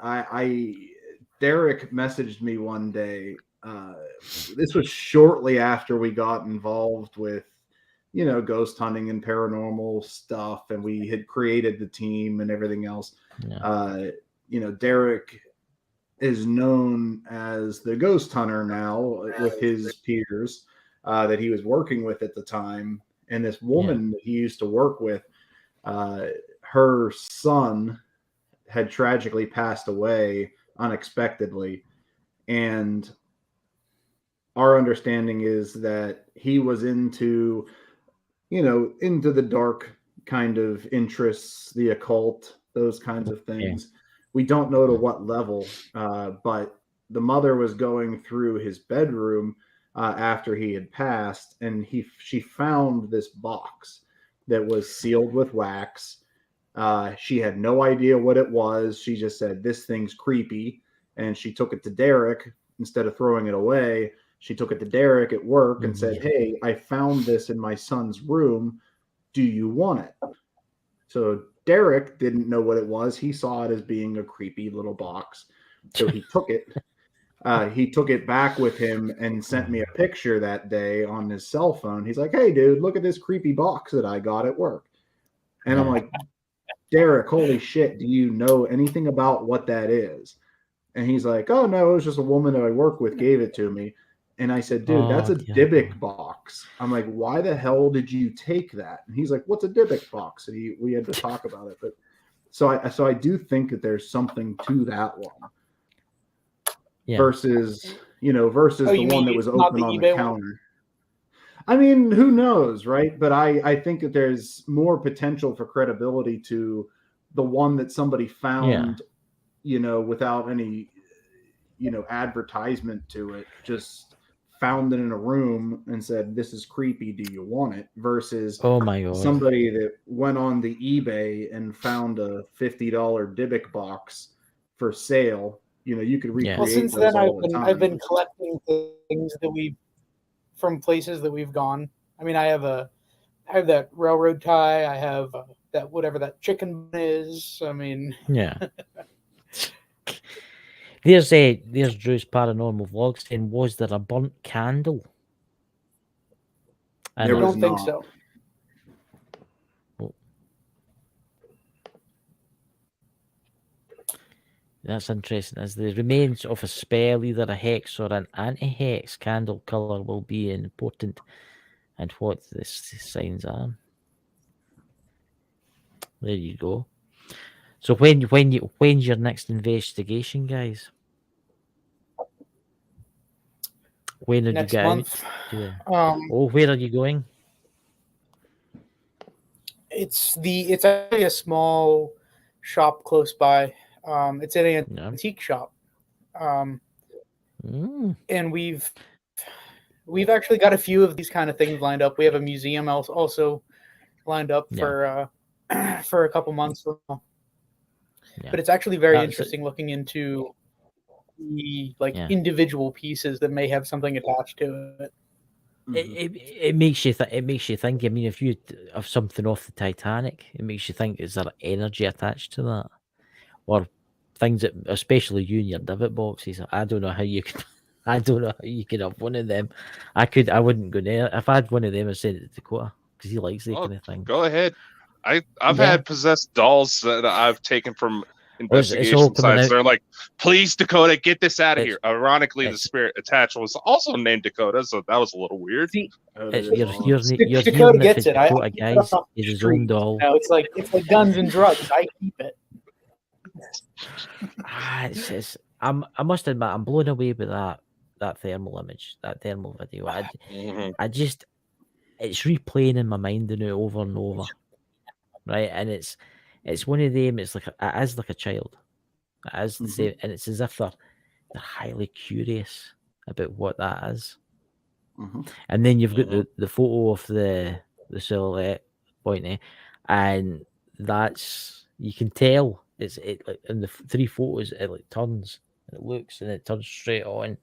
Derek messaged me one day. This was shortly after we got involved with, ghost hunting and paranormal stuff, and we had created the team and everything else. Yeah. Derek is known as the ghost hunter now with his peers that he was working with at the time. And this woman that he used to work with, her son had tragically passed away unexpectedly. And our understanding is that he was into the dark kind of interests, the occult, those kinds of things. Yeah. We don't know to what level, but the mother was going through his bedroom after he had passed, and she found this box that was sealed with wax. She had no idea what it was. She just said, "This thing's creepy," and she took it to Derek instead of throwing it away. She took it to Derek at work and said, "Hey, I found this in my son's room. Do you want it?" So Derek didn't know what it was. He saw it as being a creepy little box. So he took it. He took it back with him and sent me a picture that day on his cell phone. He's like, "Hey, dude, look at this creepy box that I got at work." And I'm like, "Derek, holy shit, do you know anything about what that is?" And he's like, "Oh, no, it was just a woman that I work with gave it to me." And I said, "Dude, that's a Dybbuk box." I'm like, "Why the hell did you take that?" And he's like, "What's a Dybbuk box?" And we had to talk about it. But so I do think that there's something to that one. Yeah. Versus the one that was open on the counter. One? I mean, who knows, right? But I think that there's more potential for credibility to the one that somebody found, without any, advertisement to it, just found it in a room and said, "This is creepy. Do you want it?" Versus somebody that went on the eBay and found a $50 Dybbuk box for sale. You could recreate. Well, since then I've been collecting things that from places that we've gone. I mean, I have that railroad tie. I have that whatever that chicken is. I mean, yeah. There's Drew's paranormal vlog saying, "Was there a burnt candle?" I don't think so. That's interesting. As the remains of a spell, either a hex or an anti-hex candle color will be important, and what the signs are. There you go. So when's your next investigation, guys? When are next you going? Month. Yeah. Where are you going? It's actually a small shop close by. It's in an antique shop. And we've actually got a few of these kind of things lined up. We have a museum also lined up for a couple months from now. Yeah. But it's actually very interesting looking into the individual pieces that may have something attached to it. It makes you think. I mean, if you have something off the Titanic, it makes you think: is there energy attached to that, or things that, especially you and your Dybbuk boxes? I don't know how you could. I don't know how you could have one of them. I wouldn't go there if I had one of them. I sent it to Dakota because he likes that kind of thing. Go ahead. I've had possessed dolls that I've taken from investigation coming sites. out. They're like, "Please, Dakota, get this out of It's- here." Ironically, the it's- spirit attached was also named Dakota, so that was a little weird. See, You're Dakota hearing it gets for it. I Dakota, keep it guys. off Is the his own street. doll. You know, it's like guns and drugs. I keep it. I must admit, I'm blown away with that thermal image, that thermal video. I just, it's replaying in my mind over and over, right? And it's one of them. It's like it is like a child. It is the same, and it's as if they're highly curious about what that is. And then you've got the photo of the silhouette pointing, and that's, you can tell it's like in the three photos it like turns and it looks and it turns straight on.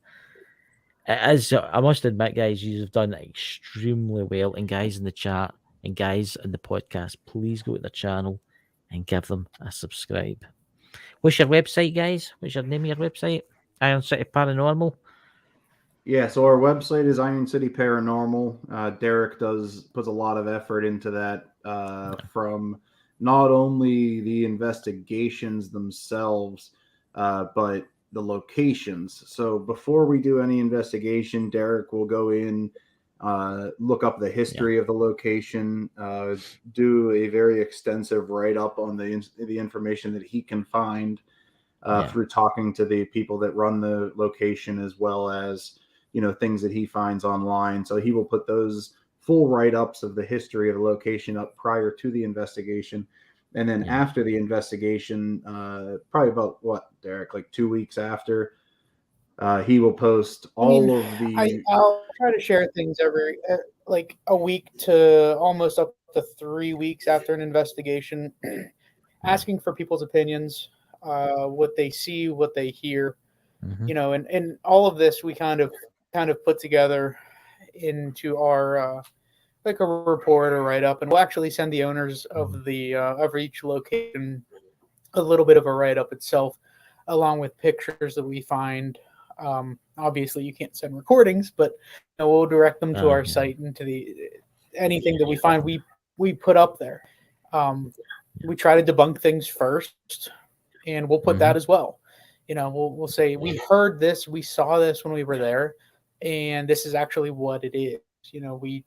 It is. I must admit, guys, you've done extremely well. And guys in the chat and guys in the podcast, please go to the channel and give them a subscribe. What's your website, guys? What's your name of your website? Iron City Paranormal. Yeah, so our website is Iron City Paranormal. Derek puts a lot of effort into that, from not only the investigations themselves, but the locations. So before we do any investigation, Derek will go in, look up the history of the location, do a very extensive write-up on the information that he can find through talking to the people that run the location, as well as things that he finds online. So he will put those full write-ups of the history of the location up prior to the investigation. And then after the investigation, probably about Derek, like 2 weeks after, he will post all of the... I'll try to share things every like a week to almost up to 3 weeks after an investigation, asking for people's opinions, what they see, what they hear, and all of this we kind of put together into our like a report or write up, and we'll actually send the owners of the of each location a little bit of a write up itself, along with pictures that we find. Obviously, you can't send recordings, but we'll direct them to our site and to anything that we find we put up there. We try to debunk things first, and we'll put that as well. We'll say we heard this, we saw this when we were there, and this is actually what it is. We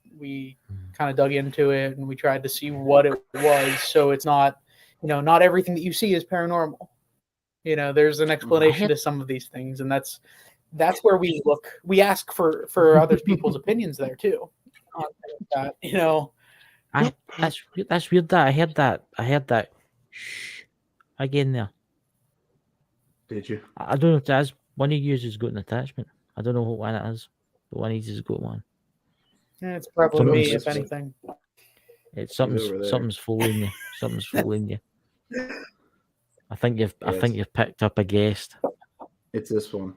kind of dug into it and we tried to see what it was. So it's not, not everything that you see is paranormal. There's an explanation to some of these things, and that's where we look. We ask for other people's opinions there too. That's weird. That I heard that. Shh, again there. Did you? I don't know if that's one of you has got an attachment. I don't know what one it is, but one of you has got one. Yeah, it's probably me, if anything. It's something's fooling you. Something's fooling you. I think you've picked up a guest. It's this one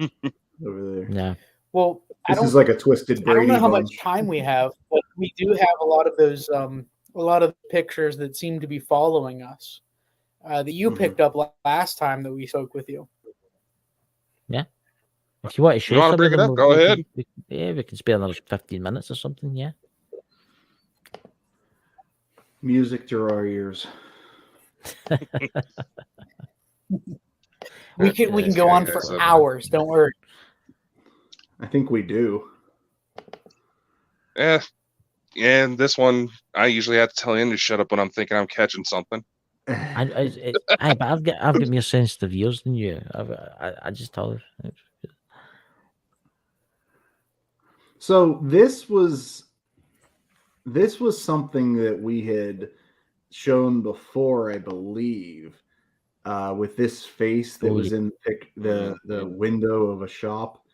over there. Yeah. Well, this is like a twisted Brady I don't know how bunch. much time we have, but we do have a lot of those, a lot of pictures that seem to be following us that you picked up last time that we spoke with you. Yeah. If you want to share some of pick it them, up, go ahead. We can spare another 15 minutes or something. Yeah. Music to our ears. We can go on for hours. Don't worry. I think we do. Yeah. And this one, I usually have to tell him to shut up when I'm thinking I'm catching something. But I've got more sensitive ears than you. I just tell you. So this was something that we had shown before, I believe, with this face that was in the window of a shop.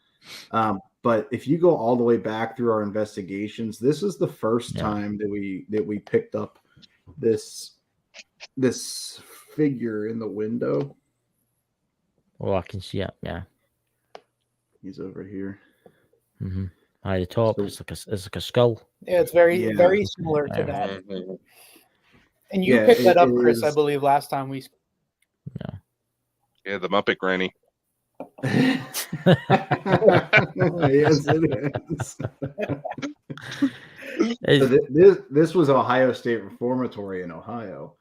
But if you go all the way back through our investigations, this is the first time that we picked up this figure in the window. Oh, I can see it. Yeah, he's over here. Mm-hmm. At the top, it's like a skull. Yeah, it's very similar to that. And you picked that up, Chris, I believe, last time we. Yeah, the Muppet Granny. Yes, it is. So this was Ohio State Reformatory in Ohio.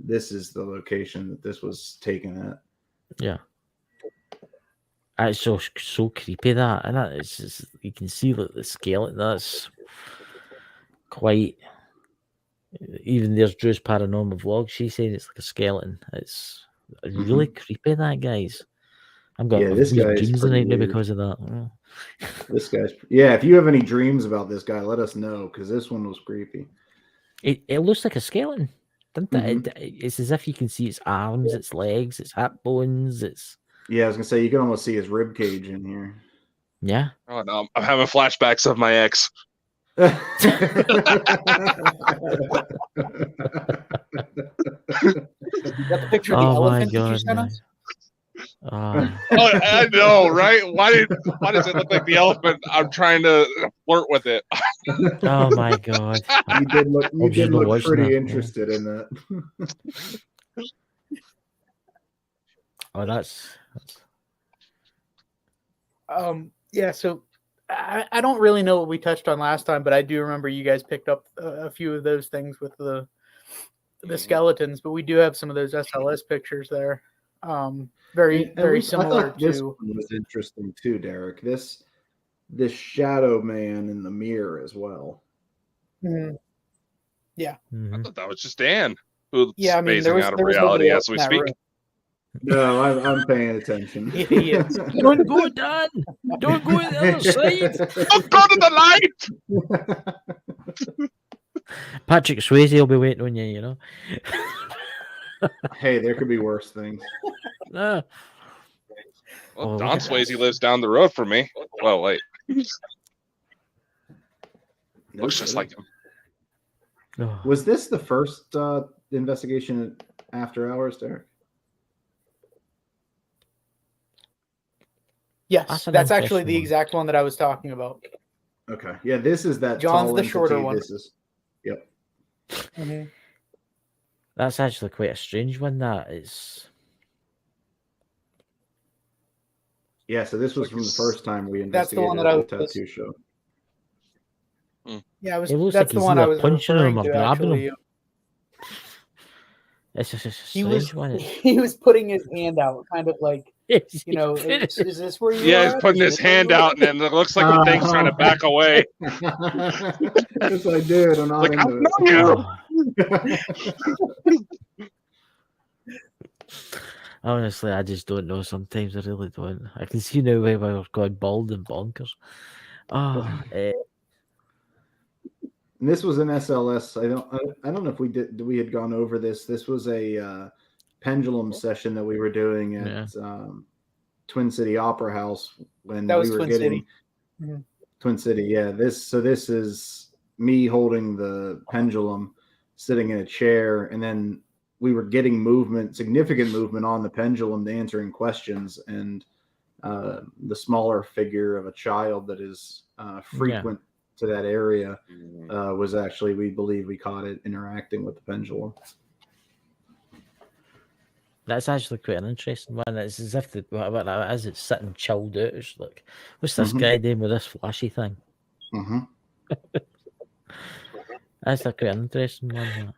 this is the location that this was taken at. Yeah. It's so creepy that, and it's just, you can see like the skeleton. That's quite. Even there's Drew's paranormal vlog. She's saying it's like a skeleton. It's really creepy. That guys. I'm got this wee guy's dreams pretty tonight now weird. because of that. Oh. This guy's if you have any dreams about this guy, let us know, because this one was creepy. It looks like a skeleton, doesn't it? It's as if you can see its arms, its legs, its hip bones. It's I was gonna say you can almost see his rib cage in here. yeah. Oh no, I'm having flashbacks of my ex. Got the picture of the elephant that you sent us? Oh, I know, right? Why does it look like the elephant? I'm trying to flirt with it. Oh my god! You did look watching pretty that, interested in that. Oh, that's Yeah, so I don't really know what we touched on last time, but I do remember you guys picked up a few of those things with the skeletons, but we do have some of those SLS pictures there. Very similar to. This one was interesting too, Derek. This shadow man in the mirror as well. Yeah. I thought that was just Dan, who's there was out of nobody reality else as we in that speak. room. No, I'm paying attention. He is. don't go, Dan. Don't go to the other side. Don't go to the light. Patrick Swayze will be waiting on you. You know. Hey, there could be worse things. Ah. Well, Don Swayze lives down the road from me. Well, wait. Looks just like him. Oh. Was this the first investigation after hours, Derek? Yes, that's actually the exact one that I was talking about. Okay. Yeah, this is that John's tall the shorter entity. one. This is. Yep. That's actually quite a strange one. That is. Yeah, so this was from the first time we That's the investigated one that I was. the tattoo show. Yeah, It looks that's like the he's one I either was punching referring him or to. grabbing Actually, him. It's just a he strange one. he was putting his hand out, kind of like, is this where you? Yeah, are he's at? putting Is his this where hand you are out, and it looks like the thing's trying to back away. Yes, I did. I'm not Like, I into know you. Honestly, I just don't know. Sometimes I really don't. I can see now why we're called Bald and Bonkers. Oh, And this was an SLS. I don't know if we had gone over this. This was a pendulum session that we were doing at Twin City Opera House when we were getting Twin City. Yeah, this is me holding the pendulum, sitting in a chair, and then we were getting significant movement on the pendulum, answering questions, and the smaller figure of a child that is frequent to that area was actually, we believe we caught it interacting with the pendulum. that's actually quite an interesting one. It's as if as it's sitting chilled out. It's like, what's this guy doing with this flashy thing? That's quite an interesting one.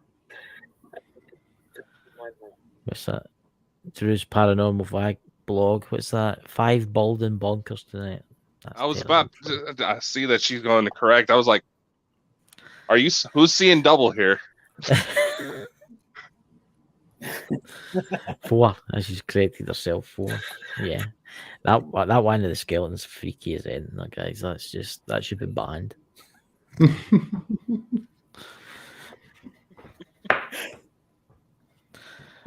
What's that? Drew's Paranormal blog. What's that? 5 Bald and Bonkers tonight. I was about to I see that she's going to correct. I was like, who's seeing double here? 4. She's corrected herself. 4. Yeah. That one of the skeletons freaky as anything, guys. That should be banned.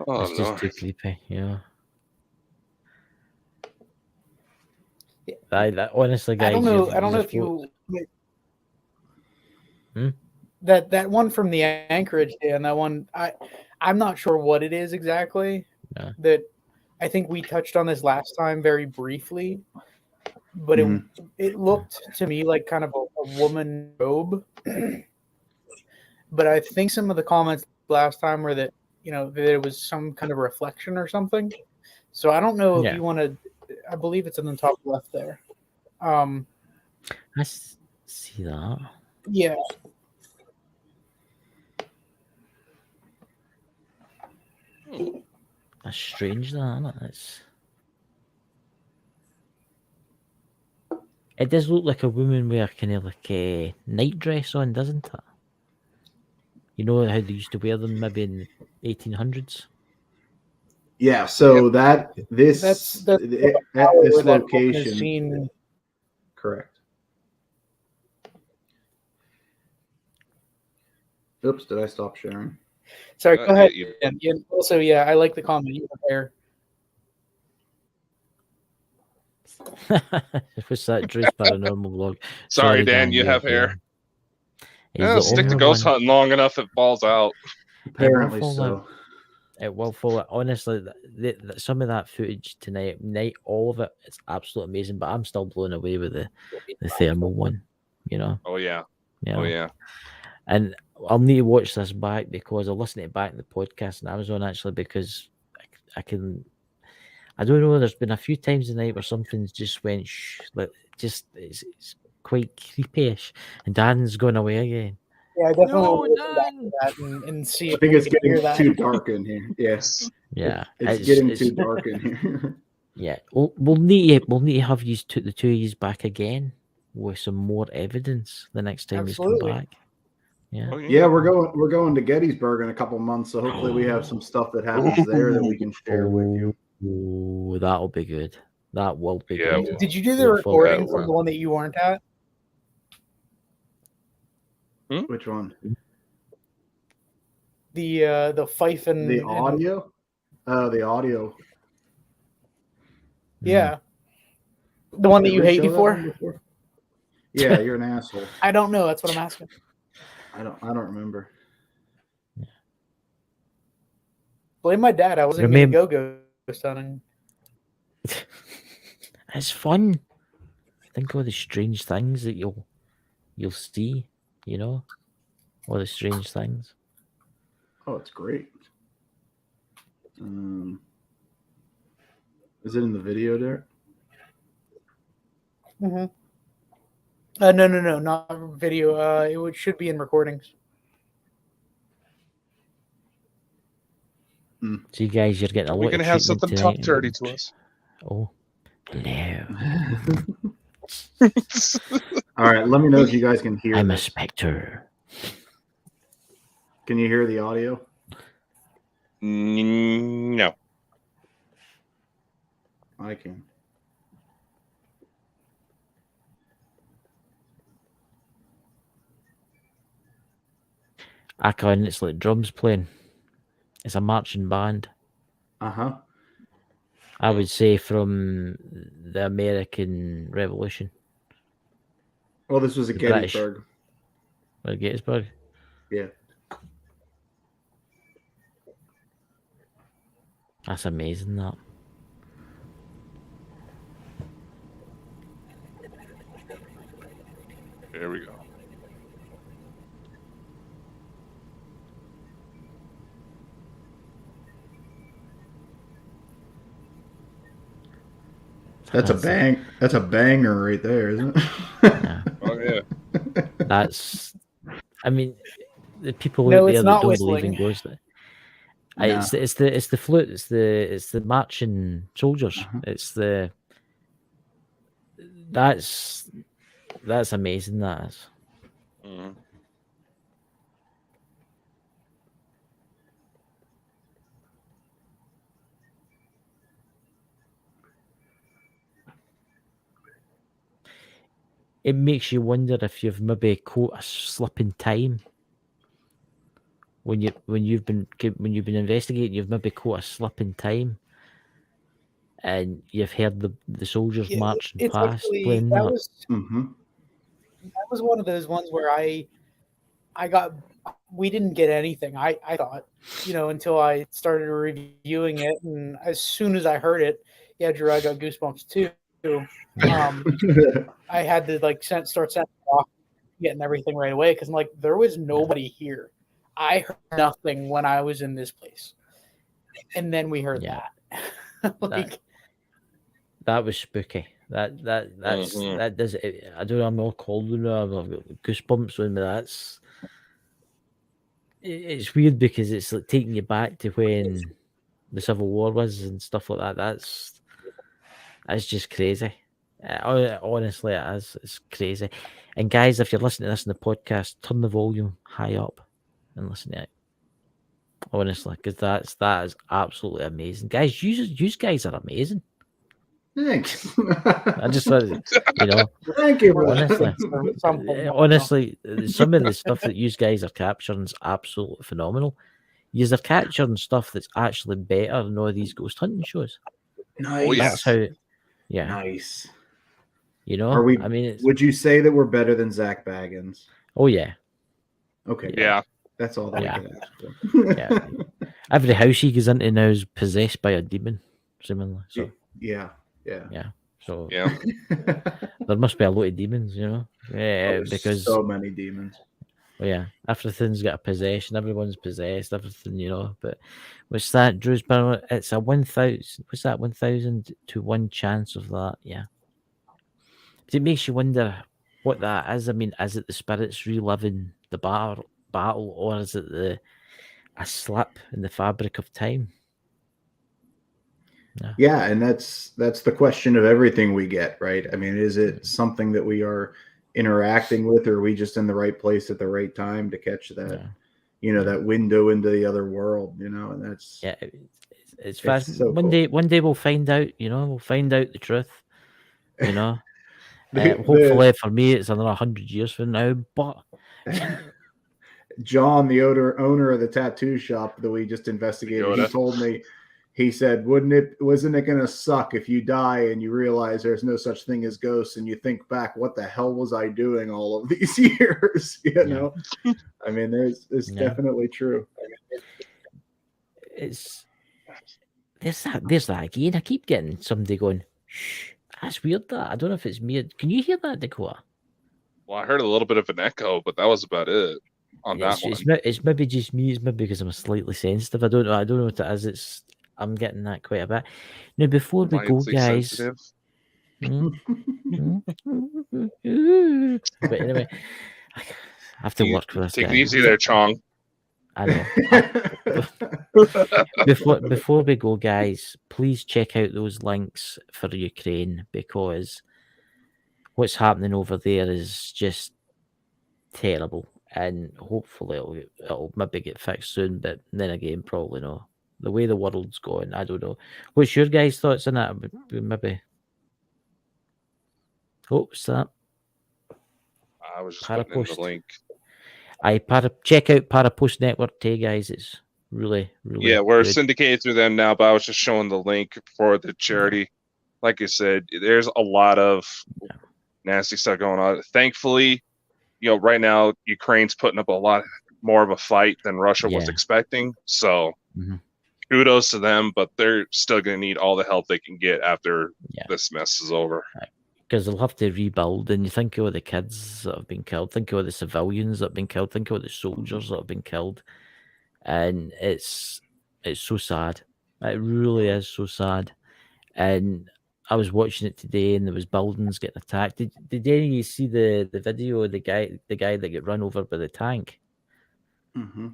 It's just too creepy, yeah. Honestly, guys, I don't know if you. That one from the Anchorage, Dan. That one, I'm not sure what it is exactly. Yeah. That I think we touched on this last time very briefly, but it looked to me like kind of a woman robe. But I think some of the comments last time were that there was some kind of reflection or something. So I don't know if you want to. I believe it's in the top left there. I see that. Yeah. That's strange, that, isn't it? It does look like a woman with a kind of like a night dress on, doesn't it? You know how they used to wear them maybe in 1800s? Yeah, so that this That's at this where that woman is location, seen. correct. Oops, did I stop sharing? Sorry, go ahead. you- And also, yeah, I like the comment you have there. What's that? Drew's Paranormal Vlog. Sorry, Dan, you have hair. He's Yeah, the stick to only ghost one. hunting long enough, it falls out. Apparently fall so. It will fall. Honestly, some of that footage tonight, all of it, it's absolutely amazing. But I'm still blown away with the thermal one. You know. Oh yeah. You Oh know? yeah. And I'll need to watch this back because I listened to it back in the podcast and Amazon actually because I can. I don't know. There's been a few times tonight where something's just went like just it's quite creepy-ish, and Dan's going away again. Yeah, I definitely No, will listen back Dan! to that and see I if think we it's can hear getting that. too dark in here. Yes. Yeah, It's getting too dark in here. Yeah, we'll need to have the two of you back again with some more evidence the next time you come Absolutely. back. Yeah. Oh, Yeah, we're going to Gettysburg in a couple months, so hopefully we have some stuff that happens there that we can share with you. Oh, that'll be good. That will be Yeah, good. Did you do the Look forward to recording it. from the one that you weren't at? Which one? The Fife and The audio? The audio. Yeah. The one that Did you we hate show that before? one before? Yeah, you're an asshole. I don't know. That's what I'm asking. I don't remember. Blame my dad. I wasn't going to go ghost hunting. It's fun. Think of the strange things that you'll see, you know? All the strange things. Oh, it's great. Is it in the video there? Mm-hmm. No, not video. It should be in recordings. So you guys, you're getting a lot We're of gonna have treatment something tonight. talk dirty to us. Oh, hello. All right, let me know if you guys can hear I'm a this. specter. Can you hear the audio? No. I can. I can. It's like drums playing. It's a marching band. Uh-huh. I would say from the American Revolution. Well, this was at The British. Gettysburg. Or Gettysburg. Yeah. That's amazing, that. There we go. That's a banger right there, isn't it? Yeah. Oh yeah. That's. I mean, the people No, out it's there that not don't believe in whistling. ghosts. No. It's the flute. It's the marching soldiers. Uh-huh. It's the. That's amazing. That is. Mhm. It makes you wonder if you've maybe caught a slip in time. When you've been investigating, you've maybe caught a slip in time, and you've heard the soldiers Yeah, marching it's past actually playing that that. was Mm-hmm. that was one of those ones where we didn't get anything. I thought, until I started reviewing it, and as soon as I heard it, yeah, Drew, I got goosebumps too. I had to start sending off, getting everything right away because I'm like, there was nobody here. I heard nothing when I was in this place, and then we heard Yeah. that. That was spooky. That does it. I don't know. I'm all cold now. I've got goosebumps on me. It's weird because it's like taking you back to when the Civil War was and stuff like that. That's just crazy. Honestly, it is. It's crazy. And guys, if you're listening to this in the podcast, turn the volume high up and listen to it. Honestly, because that is absolutely amazing, guys. You guys are amazing. Thanks. I just thought, Thank you. For that. honestly, some of the stuff that you guys are capturing is absolutely phenomenal. You are capturing stuff that's actually better than all these ghost hunting shows. Nice. Oh, yeah. That's how. Yeah. Nice. Are we? I mean, would you say that we're better than Zach Baggins? Oh yeah. Okay. Yeah. That's all that Yeah. we can ask for. Yeah. Every house he goes into now is possessed by a demon, seemingly. So Yeah. So Yeah. there must be a lot of demons, because so many demons. well, yeah, everything's got a possession. Everyone's possessed. Everything, But what's that, Drew's Paranormal? It's a 1,000. What's that? 1,000 to 1 chance of that. Yeah. But it makes you wonder what that is. I mean, is it the spirits reliving the battle, or is it a slip in the fabric of time? Yeah, and that's the question of everything we get, right? I mean, is it something that we are interacting with, or are we just in the right place at the right time to catch that, that window into the other world, and that's it's fascinating. So One day we'll find out, we'll find out the truth, The- hopefully for me it's another 100 years from now, but John, the owner of the tattoo shop that we just investigated, he told me, he said, wasn't it going to suck if you die and you realize there's no such thing as ghosts and you think back, what the hell was I doing all of these years? I mean, it's definitely true. There's that again. I keep getting somebody going, shh, that's weird. That I don't know if it's me. Can you hear that, Dakota? Well, I heard a little bit of an echo, but that was about it on that one. It's maybe just me. It's maybe because I'm slightly sensitive. I don't know what it is. I'm getting that quite a bit. Now, before we go, guys. But anyway, I have to work for this. Take it easy there, Chong. I know. Before we go, guys, please check out those links for Ukraine, because what's happening over there is just terrible, and hopefully it'll maybe get fixed soon. But then again, probably not. The way the world's going, I don't know. What's your guys' thoughts on that? Maybe. What's that? I was just putting in the link. Check out Parapost Network too, guys. It's really we're good. syndicated through them now, but I was just showing the link for the charity. Like I said, there's a lot of nasty stuff going on. Thankfully, right now Ukraine's putting up a lot more of a fight than Russia was expecting. So kudos to them, but they're still going to need all the help they can get after this mess is over. Because they'll have to rebuild, and you think of all the kids that have been killed, think of all the civilians that have been killed, think of all the soldiers that have been killed, and it's so sad. It really is so sad. And I was watching it today, and there was buildings getting attacked. Did any of you see the video of the guy that got run over by the tank? Mm-hmm.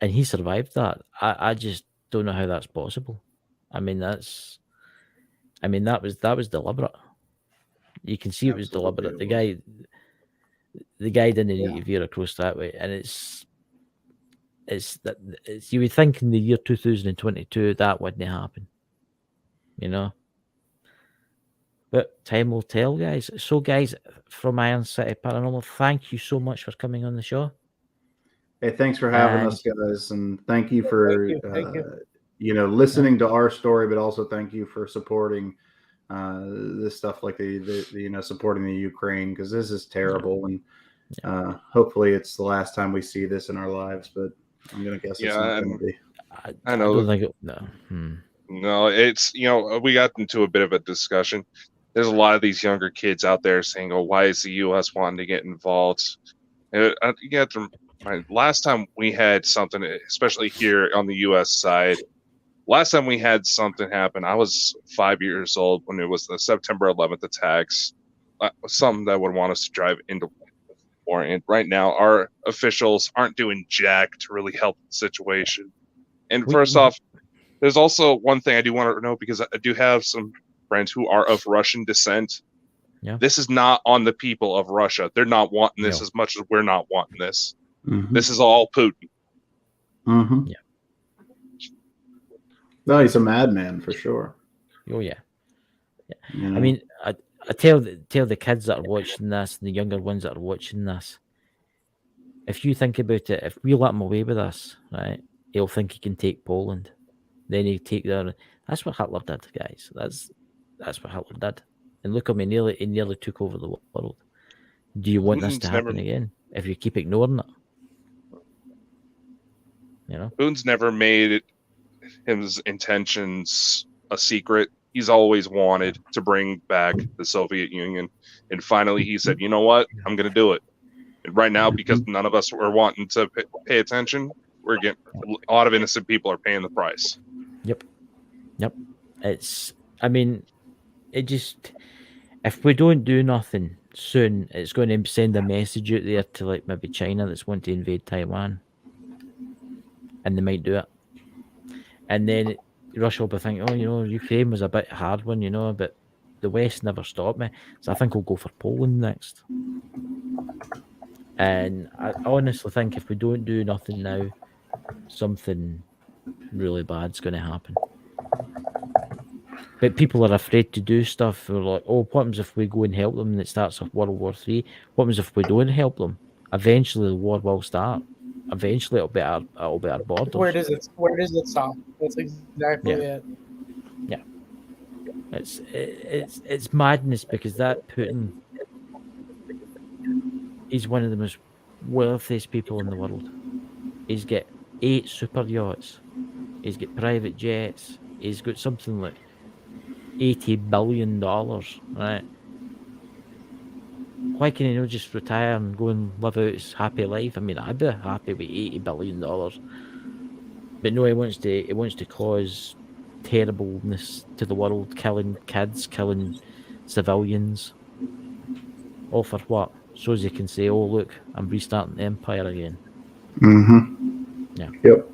And he survived that. I just don't know how that's possible. I mean, that was deliberate. You can see it was deliberate. The guy didn't need to veer across that way, and it's you would think in the year 2022 that wouldn't happen, But time will tell, guys. So, guys, from Iron City Paranormal, thank you so much for coming on the show. Hey, thanks for having us, guys, and thank you for listening to our story, but also thank you for supporting this stuff, like the supporting the Ukraine, because this is terrible, and hopefully it's the last time we see this in our lives. But I'm gonna guess it's not going to be. I know. I don't think no. No, it's we got into a bit of a discussion. There's a lot of these younger kids out there saying, "Oh, why is the U.S. wanting to get involved?" Last time we had something, especially here on the U.S. side, last time we had something happen, I was 5 years old when it was the September 11th attacks. Something that would want us to drive into war. And right now, our officials aren't doing jack to really help the situation. And We- first off, there's also one thing I do want to know, because I do have some friends who are of Russian descent. Yeah. This is not on the people of Russia. They're not wanting this No. as much as we're not wanting this. Mhm. This is all Putin. Mhm. Yeah. No, he's a madman for sure. Oh yeah. You know? I mean, I tell the kids that are watching this and the younger ones that are watching this, if you think about it, if we let him away with this, right, he'll think he can take Poland. Then he'll take their. That's what Hitler did, guys. That's what Hitler did. And look, he nearly took over the world. Do you want this to Putin's happen again? If you keep ignoring it, you know. Putin's never made his intentions a secret. He's always wanted to bring back the Soviet Union. And finally he said, you know what? I'm going to do it. And right now, because none of us were wanting to pay attention, we're getting a lot of innocent people are paying the price. Yep. I mean, it just, if we don't do nothing soon, it's going to send a message out there to like maybe China that's wanting to invade Taiwan. And they might do it. And then Russia will be thinking, oh, you know, Ukraine was a bit hard one, you know, but the West never stopped me. So I think we'll go for Poland next. And I honestly think if we don't do nothing now, something really bad's going to happen. But people are afraid to do stuff. They're like, oh, what happens if we go and help them and it starts with World War III? What happens if we don't help them? Eventually the war will start. Eventually it'll be our borders. Where does it stop? That's exactly it. Yeah. It's madness, because that Putin, he's one of the most wealthiest people in the world. He's got 8 super yachts. He's got private jets. He's got something like $80 billion, right? Why can he not just retire and go and live out his happy life? I mean, I'd be happy with $80 billion. But no, he wants to cause terribleness to the world, killing kids, killing civilians. All for what? So as he can say, oh look, I'm restarting the empire again. Mm-hmm. Yeah. Yep.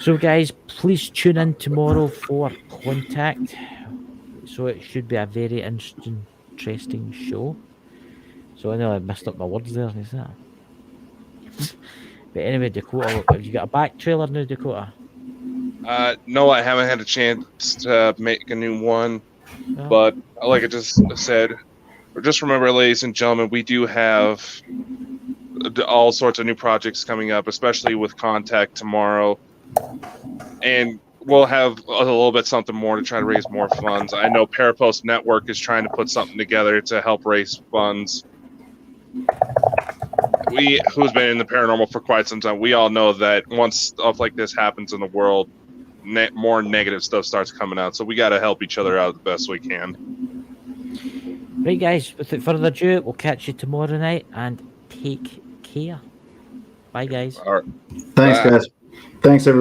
So guys, please tune in tomorrow for Contact. So it should be a very interesting show. So I know I messed up my words there, is that? But anyway, Dakota, have you got a back trailer now, Dakota? No, I haven't had a chance to make a new one. No? But like I just said, just remember, ladies and gentlemen, we do have all sorts of new projects coming up, especially with Contact tomorrow. And we'll have a little bit something more to try to raise more funds. I know Parapost Network is trying to put something together to help raise funds. Who's been in the paranormal for quite some time, we all know that once stuff like this happens in the world, more negative stuff starts coming out. So we got to help each other out the best we can. Right, guys, without further ado, we'll catch you tomorrow night, and take care. Bye, guys. All right. Thanks, Bye. guys. Thanks, everybody.